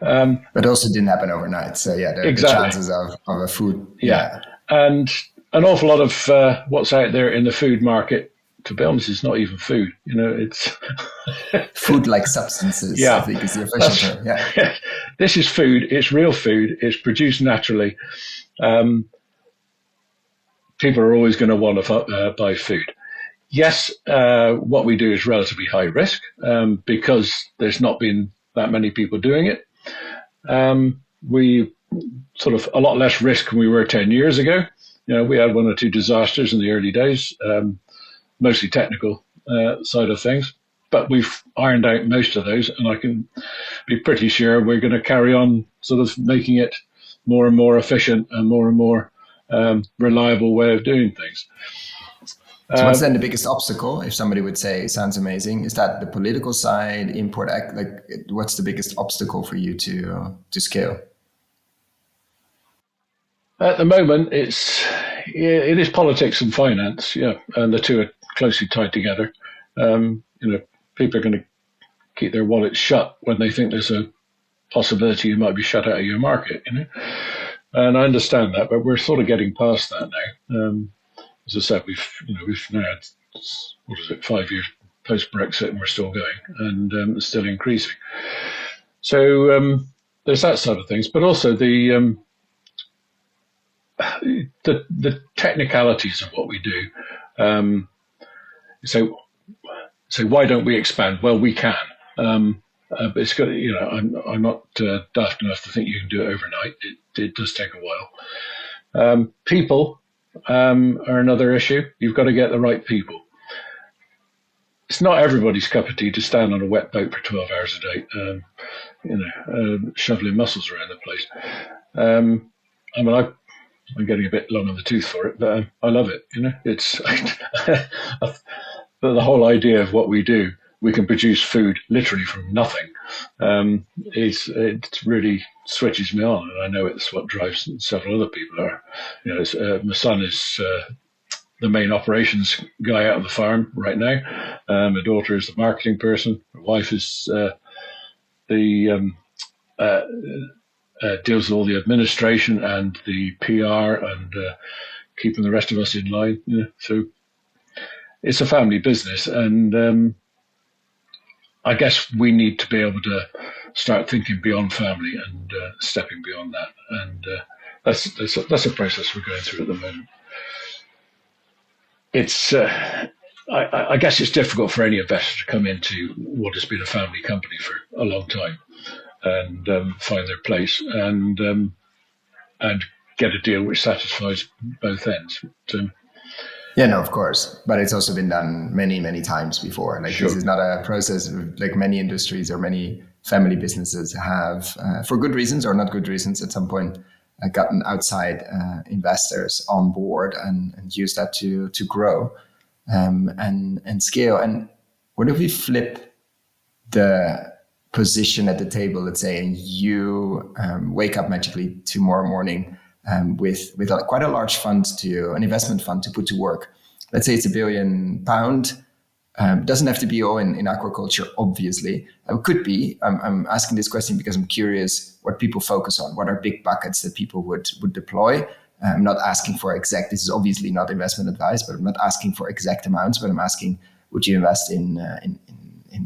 but it also didn't happen overnight. So yeah, the chances of a food. Yeah. And an awful lot of what's out there in the food market, to be honest, is not even food. It's food-like substances. Yeah, I think is the official term. Yeah. This is food. It's real food. It's produced naturally. People are always going to want to buy food. Yes, what we do is relatively high risk because there's not been that many people doing it. We sort of a lot less risk than we were 10 years ago. We had 1 or 2 disasters in the early days, mostly technical side of things, but we've ironed out most of those, and I can be pretty sure we're going to carry on sort of making it more and more efficient and more reliable way of doing things. So what's then the biggest obstacle? If somebody would say, sounds amazing, is that the political side, import act? Like, what's the biggest obstacle for you to scale? At the moment, it is politics and finance, and the two are closely tied together. People are going to keep their wallets shut when they think there's a possibility you might be shut out of your market. And I understand that, but we're sort of getting past that now. As I said, we've now had, 5 years post Brexit, and we're still going, and still increasing. So there's that side of things, but also the technicalities of what we do. So why don't we expand? Well, we can. But it's got, I'm not daft enough to think you can do it overnight. It does take a while. People are another issue. You've got to get the right people. It's not everybody's cup of tea to stand on a wet boat for 12 hours a day, shoveling mussels around the place. I'm getting a bit long on the tooth for it, but I love it. It's the whole idea of what we do. We can produce food literally from nothing. It really switches me on, and I know it's what drives several other people. My son is the main operations guy out of the farm right now. My daughter is the marketing person. My wife is deals with all the administration and the PR and keeping the rest of us in line. So it's a family business, and I guess we need to be able to start thinking beyond family and stepping beyond that. And that's a process we're going through at the moment. It's I guess it's difficult for any investor to come into what has been a family company for a long time and find their place and get a deal which satisfies both ends. So, yeah, no, of course. But it's also been done many, many times before. Like Sure. This is not a process like many industries or many family businesses have, for good reasons or not good reasons, at some point gotten outside investors on board and use that to grow and scale. And what if we flip the position at the table, let's say, and you wake up magically tomorrow morning with quite a large fund, an investment fund to put to work. Let's say it's £1 billion. Doesn't have to be all in aquaculture, obviously. It could be. I'm asking this question because I'm curious what people focus on. What are big buckets that people would deploy? I'm not asking for exact. This is obviously not investment advice, but I'm not asking for exact amounts. But I'm asking, would you invest in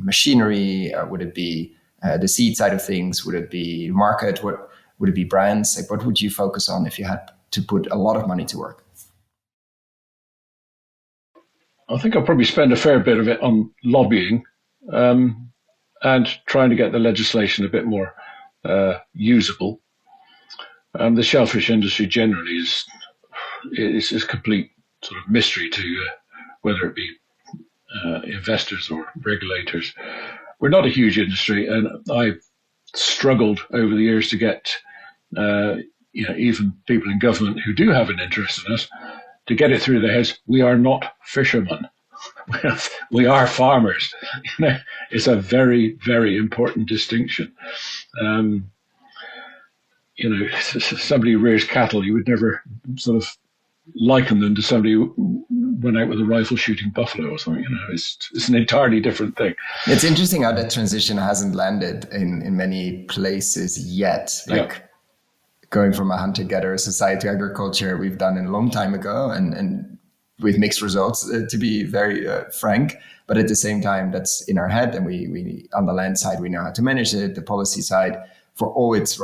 machinery? Would it be the seed side of things? Would it be market? What would it be brands? Like, what would you focus on if you had to put a lot of money to work? I think I'll probably spend a fair bit of it on lobbying and trying to get the legislation a bit more usable. The shellfish industry generally is a complete sort of mystery to whether it be investors or regulators. We're not a huge industry, and I've struggled over the years to get even people in government who do have an interest in us to get it through their heads. We are not fishermen. We are farmers. It's a very, very important distinction. Somebody who rears cattle, you would never sort of liken them to somebody who went out with a rifle shooting buffalo or something. It's an entirely different thing. It's interesting how that transition hasn't landed in many places yet. Going from a hunter-gatherer society to agriculture, we've done it a long time ago and with mixed results, to be very frank. But at the same time, that's in our head, and we on the land side, we know how to manage it. The policy side, for all it's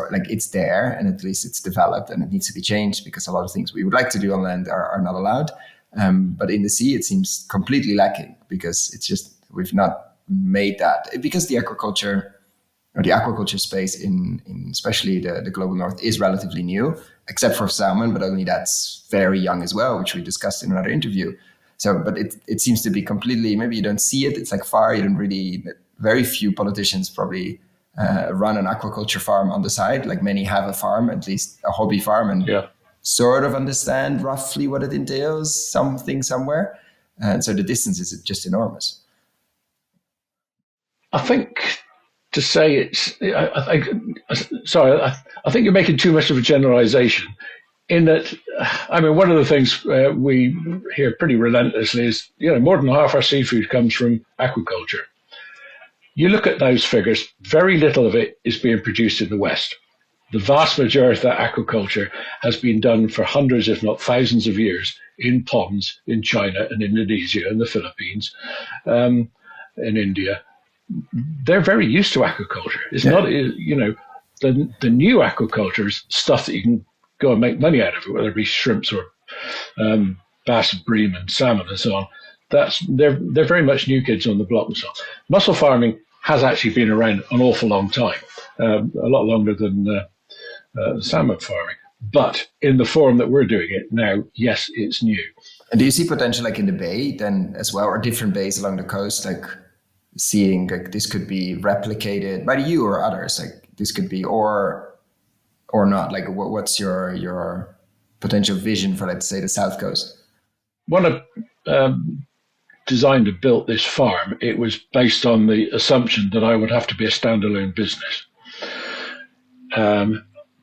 there, and at least it's developed, and it needs to be changed because a lot of things we would like to do on land are not allowed. But in the sea, it seems completely lacking because it's just we've not made that, because the aquaculture space in especially the global north is relatively new, except for salmon, but only that's very young as well, which we discussed in another interview. So, but it seems to be completely, maybe you don't see it. It's like far, you don't really, very few politicians probably run an aquaculture farm on the side. Like many have a farm, at least a hobby farm, and sort of understand roughly what it entails, something somewhere. And so the distance is just enormous. I think to say it's, I think you're making too much of a generalization in that, one of the things we hear pretty relentlessly is, more than half our seafood comes from aquaculture. You look at those figures, very little of it is being produced in the West. the vast majority of that aquaculture has been done for hundreds, if not thousands of years in ponds in China and Indonesia and the Philippines, in India. They're very used to aquaculture. It's not, the new aquaculture is stuff that you can go and make money out of it, whether it be shrimps or bass, bream, and salmon and so on. They're very much new kids on the block and so on. Mussel farming has actually been around an awful long time, a lot longer than salmon farming. But in the form that we're doing it now, yes, it's new. And do you see potential like in the bay then as well, or different bays along the coast, like seeing like this could be replicated by you or others, like this could be or not? Like what's your potential vision for, let's say, the South Coast? When I designed and built this farm, it was based on the assumption that I would have to be a standalone business.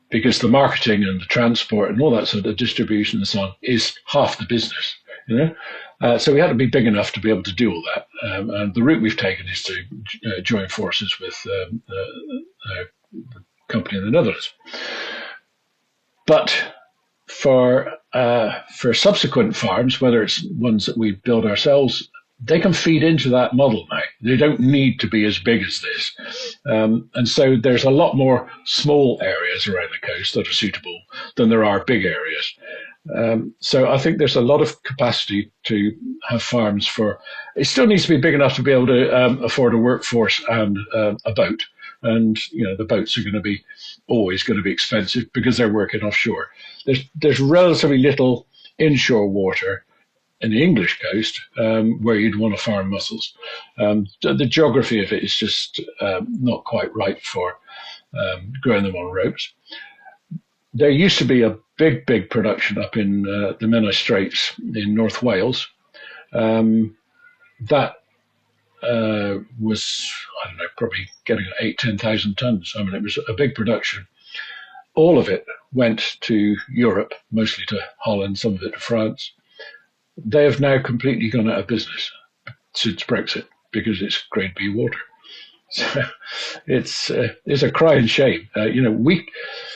Because the marketing and the transport and all that sort of distribution and so on is half the business, so we had to be big enough to be able to do all that. And the route we've taken is to join forces with the company in the Netherlands. But for subsequent farms, whether it's ones that we build ourselves, they can feed into that model now. They don't need to be as big as this. And so there's a lot more small areas around the coast that are suitable than there are big areas. So I think there's a lot of capacity to have farms it still needs to be big enough to be able to afford a workforce and a boat. And, the boats are always going to be expensive because they're working offshore. There's relatively little inshore water in the English coast where you'd want to farm mussels. The geography of it is just not quite right for growing them on ropes. There used to be a big production up in the Menai Straits in North Wales. That was, I don't know, probably getting 10,000 tons. I mean, it was a big production. All of it went to Europe, mostly to Holland, some of it to France. They have now completely gone out of business since Brexit because it's grade B water. So it's a crying shame.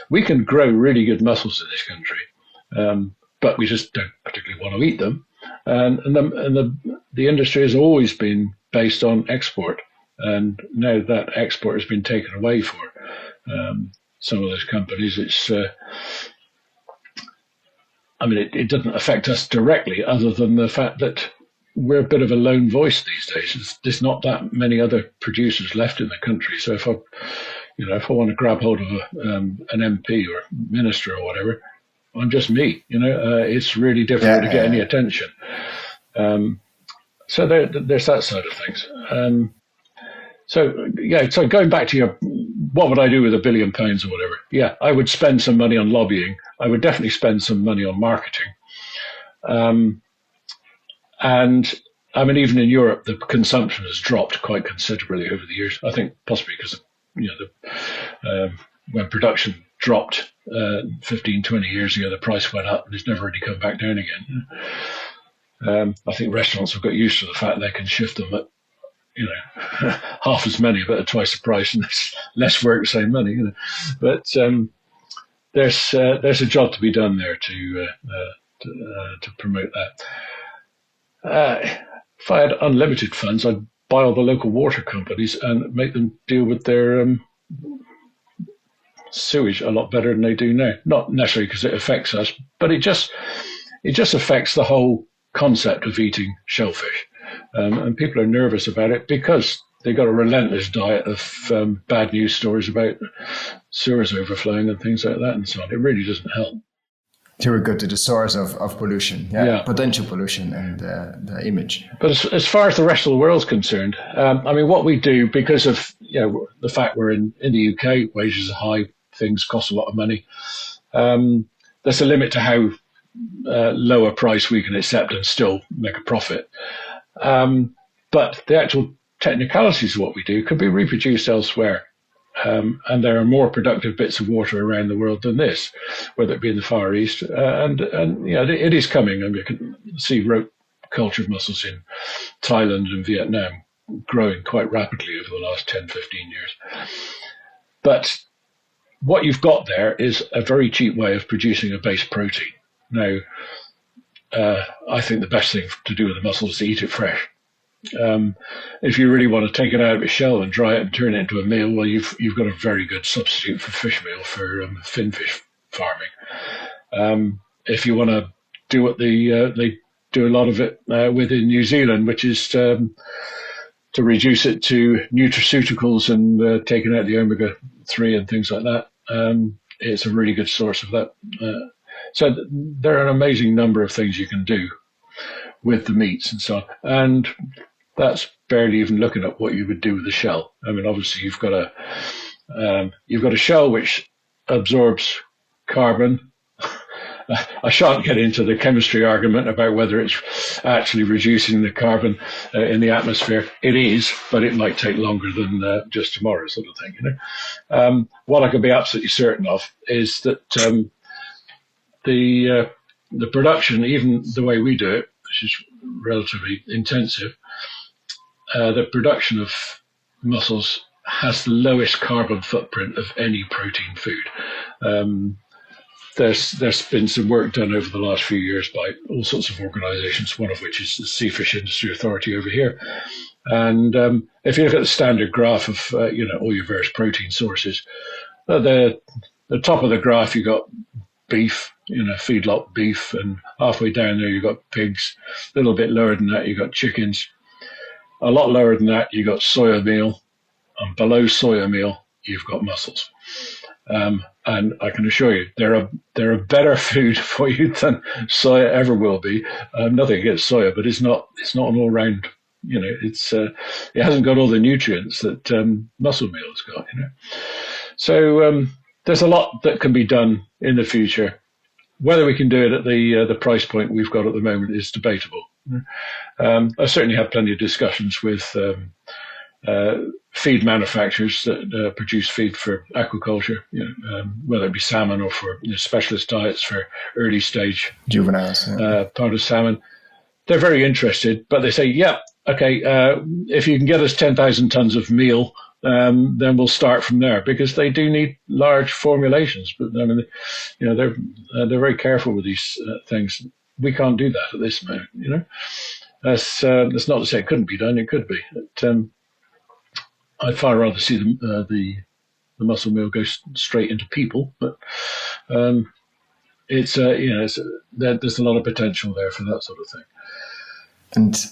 We can grow really good mussels in this country, but we just don't particularly want to eat them. And the industry has always been based on export, and now that export has been taken away for some of those companies. It's it doesn't affect us directly, other than the fact that we're a bit of a lone voice these days. There's not that many other producers left in the country. So if I want to grab hold of an MP or minister or whatever, I'm just me. It's really difficult to get any attention. So there's that side of things. So going back to what would I do with £1 billion or whatever? Yeah, I would spend some money on lobbying. I would definitely spend some money on marketing. And even in Europe, the consumption has dropped quite considerably over the years. I think possibly because when production dropped 15, 20 years ago, the price went up and it's never really come back down again. I think restaurants have got used to the fact they can shift them at half as many but at twice the price, and it's less work, same money. But there's a job to be done there to promote that. If I had unlimited funds, I'd buy all the local water companies and make them deal with their sewage a lot better than they do now. Not necessarily because it affects us, but it just affects the whole concept of eating shellfish. And people are nervous about it because they've got a relentless diet of bad news stories about sewers overflowing and things like that and so on. It really doesn't help. To go to the source of pollution, potential pollution and the image. But as far as the rest of the world's concerned, what we do, because of the fact we're in the UK, wages are high, things cost a lot of money. There's a limit to how low a price we can accept and still make a profit. But the actual technicalities of what we do could be reproduced elsewhere. And there are more productive bits of water around the world than this, whether it be in the Far East. It is coming. You can see rope cultured mussels in Thailand and Vietnam growing quite rapidly over the last 10, 15 years. But what you've got there is a very cheap way of producing a base protein. Now, I think the best thing to do with the mussel is to eat it fresh. If you really want to take it out of its shell and dry it and turn it into a meal, well, you've got a very good substitute for fish meal for finfish farming. If you want to do what they do a lot of it within New Zealand, which is to reduce it to nutraceuticals and taking out the omega-3 and things like that, it's a really good source of that. So there are an amazing number of things you can do with the meats and so on. And that's barely even looking at what you would do with the shell. I mean, obviously you've got a shell which absorbs carbon. I shan't get into the chemistry argument about whether it's actually reducing the carbon in the atmosphere. It is, but it might take longer than just tomorrow, sort of thing. You know, what I can be absolutely certain of is that the production, even the way we do it, which is relatively intensive, the production of mussels has the lowest carbon footprint of any protein food. There's been some work done over the last few years by all sorts of organisations, one of which is the Seafish Industry Authority over here. And if you look at the standard graph of all your various protein sources, the top of the graph you got beef, feedlot beef, and halfway down there you got pigs. A little bit lower than that you got chickens. A lot lower than that you got soya meal, and below soya meal you've got mussels. And I can assure you, they're a better food for you than soya ever will be. Nothing against soya, but it's not an all round. It hasn't got all the nutrients that mussel meal has got. So there's a lot that can be done in the future. Whether we can do it at the price point we've got at the moment is debatable. I certainly have plenty of discussions with feed manufacturers that produce feed for aquaculture, whether it be salmon or for specialist diets for early stage juveniles, part of salmon. They're very interested, but they say, yeah, okay, if you can get us 10,000 tons of meal, then we'll start from there, because they do need large formulations. But I mean, they're very careful with these things. We can't do that at this moment. That's not to say it couldn't be done. It could be. But, I'd far rather see the mussel meal go straight into people, but there's a lot of potential there for that sort of thing. And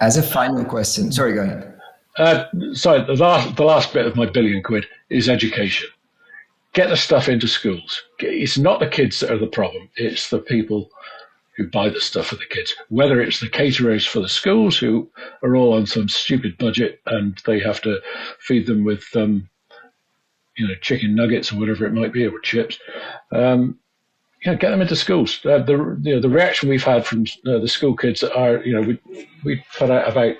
as a final question, sorry, go ahead. The last bit of my £1 billion is education. Get the stuff into schools. It's not the kids that are the problem. It's the people who buy the stuff for the kids, whether it's the caterers for the schools who are all on some stupid budget and they have to feed them with, chicken nuggets or whatever it might be, or chips. Get them into schools. The reaction we've had from the school kids that are, we put out about,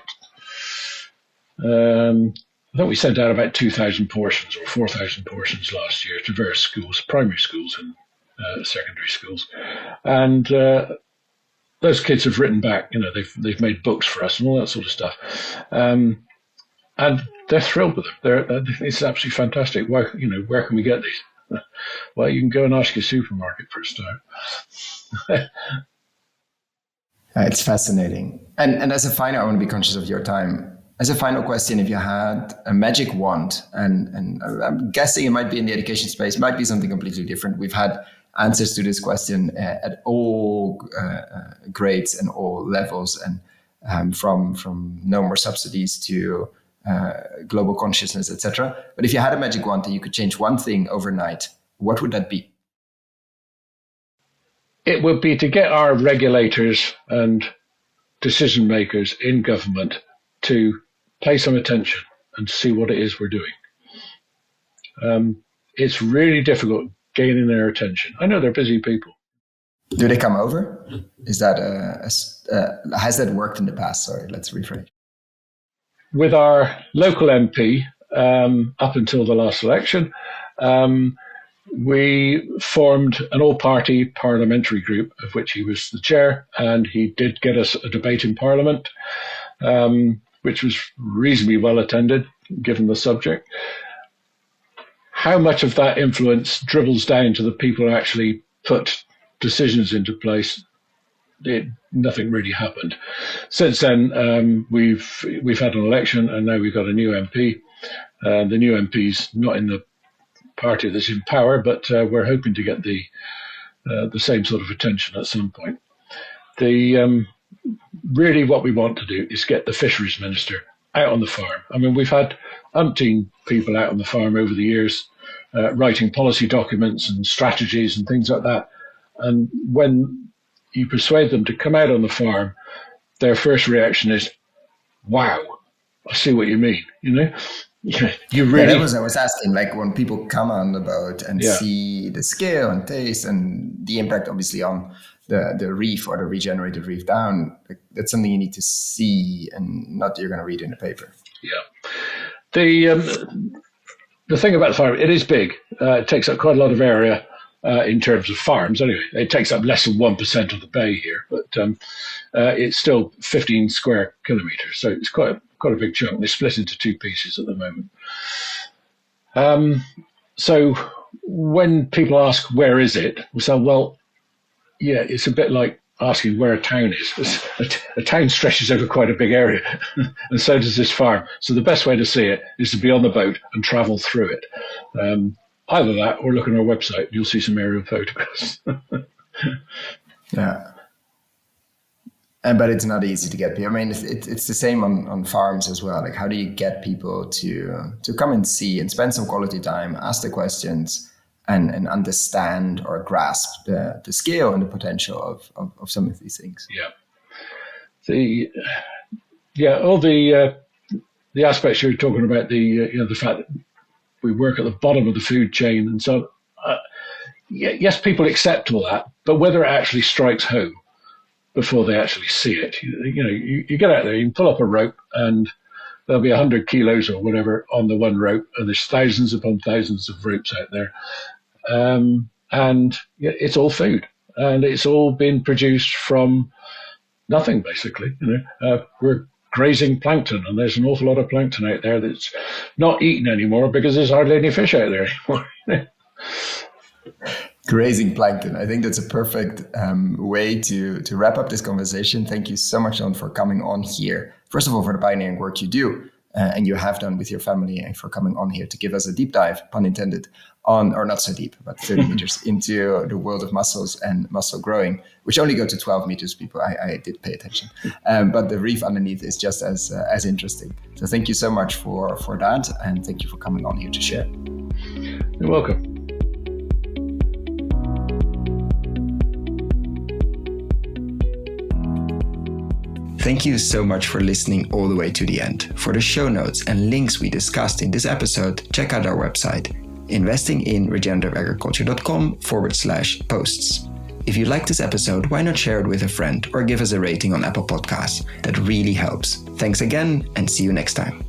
I think we sent out about 2,000 portions or 4,000 portions last year to various schools, primary schools and secondary schools, and those kids have written back. They've made books for us and all that sort of stuff, and they're thrilled with them. It's absolutely fantastic. Where can we get these? Well, you can go and ask your supermarket for a start. It's fascinating. And as a final, I want to be conscious of your time. As a final question, if you had a magic wand, and I'm guessing it might be in the education space, it might be something completely different. We've had answers to this question at all grades and all levels, and from no more subsidies to global consciousness, etc. But if you had a magic wand and you could change one thing overnight, what would that be? It would be to get our regulators and decision makers in government to pay some attention and see what it is we're doing. It's really difficult gaining their attention. I know they're busy people. Do they come over? Is that has that worked in the past? Sorry, let's rephrase. With our local MP, up until the last election, we formed an all-party parliamentary group, of which he was the chair, and he did get us a debate in Parliament, which was reasonably well attended, given the subject. how much of that influence dribbles down to the people who actually put decisions into place, nothing really happened. Since then, we've had an election, and now we've got a new MP. The new MP's not in the party that's in power, but we're hoping to get the same sort of attention at some point. Really what we want to do is get the fisheries minister out on the farm. I mean, we've had umpteen people out on the farm over the years, writing policy documents and strategies and things like that. And when you persuade them to come out on the farm, their first reaction is, wow, I see what you mean, you know? You really... I was asking, like, when people come on the boat and see the scale and taste and the impact, obviously, on the reef or the regenerative reef down, that's something you need to see and not you're going to read in a paper. Yeah. The thing about the farm, it is big. It takes up quite a lot of area in terms of farms. Anyway, it takes up less than 1% of the bay here, but it's still 15 square kilometres. So it's quite a big chunk. They split into two pieces at the moment. So when people ask, where is it? We say, well, yeah, it's a bit like asking where a town is. A town stretches over quite a big area, and so does this farm. So the best way to see it is to be on the boat and travel through it. Either that or look on our website. You'll see some aerial photographs. Yeah. But it's not easy to get people. I mean, it's the same on farms as well. Like, how do you get people to come and see and spend some quality time, ask the questions, and understand or grasp the scale and the potential of some of these things? All the aspects you're talking about, the fact that we work at the bottom of the food chain, and so yes, people accept all that, but whether it actually strikes home before they actually see it, you get out there, you can pull up a rope, and there'll be 100 kilos or whatever on the one rope, and there's thousands upon thousands of ropes out there. And it's all food, and it's all been produced from nothing, basically. We're grazing plankton, and there's an awful lot of plankton out there that's not eaten anymore because there's hardly any fish out there anymore. Grazing plankton. I think that's a perfect way to wrap up this conversation. Thank you so much, John, for coming on here. First of all, for the pioneering work you do and you have done with your family, and for coming on here to give us a deep dive, pun intended, on, or not so deep, but 30 meters into the world of mussels and mussel growing, which only go to 12 meters, people. I did pay attention. But the reef underneath is just as interesting. So thank you so much for that. And thank you for coming on here to share. You're welcome. Thank you so much for listening all the way to the end. For the show notes and links we discussed in this episode, check out our website, investinginregenerativeagriculture.com/posts. If you like this episode, why not share it with a friend or give us a rating on Apple Podcasts? That really helps. Thanks again, and see you next time.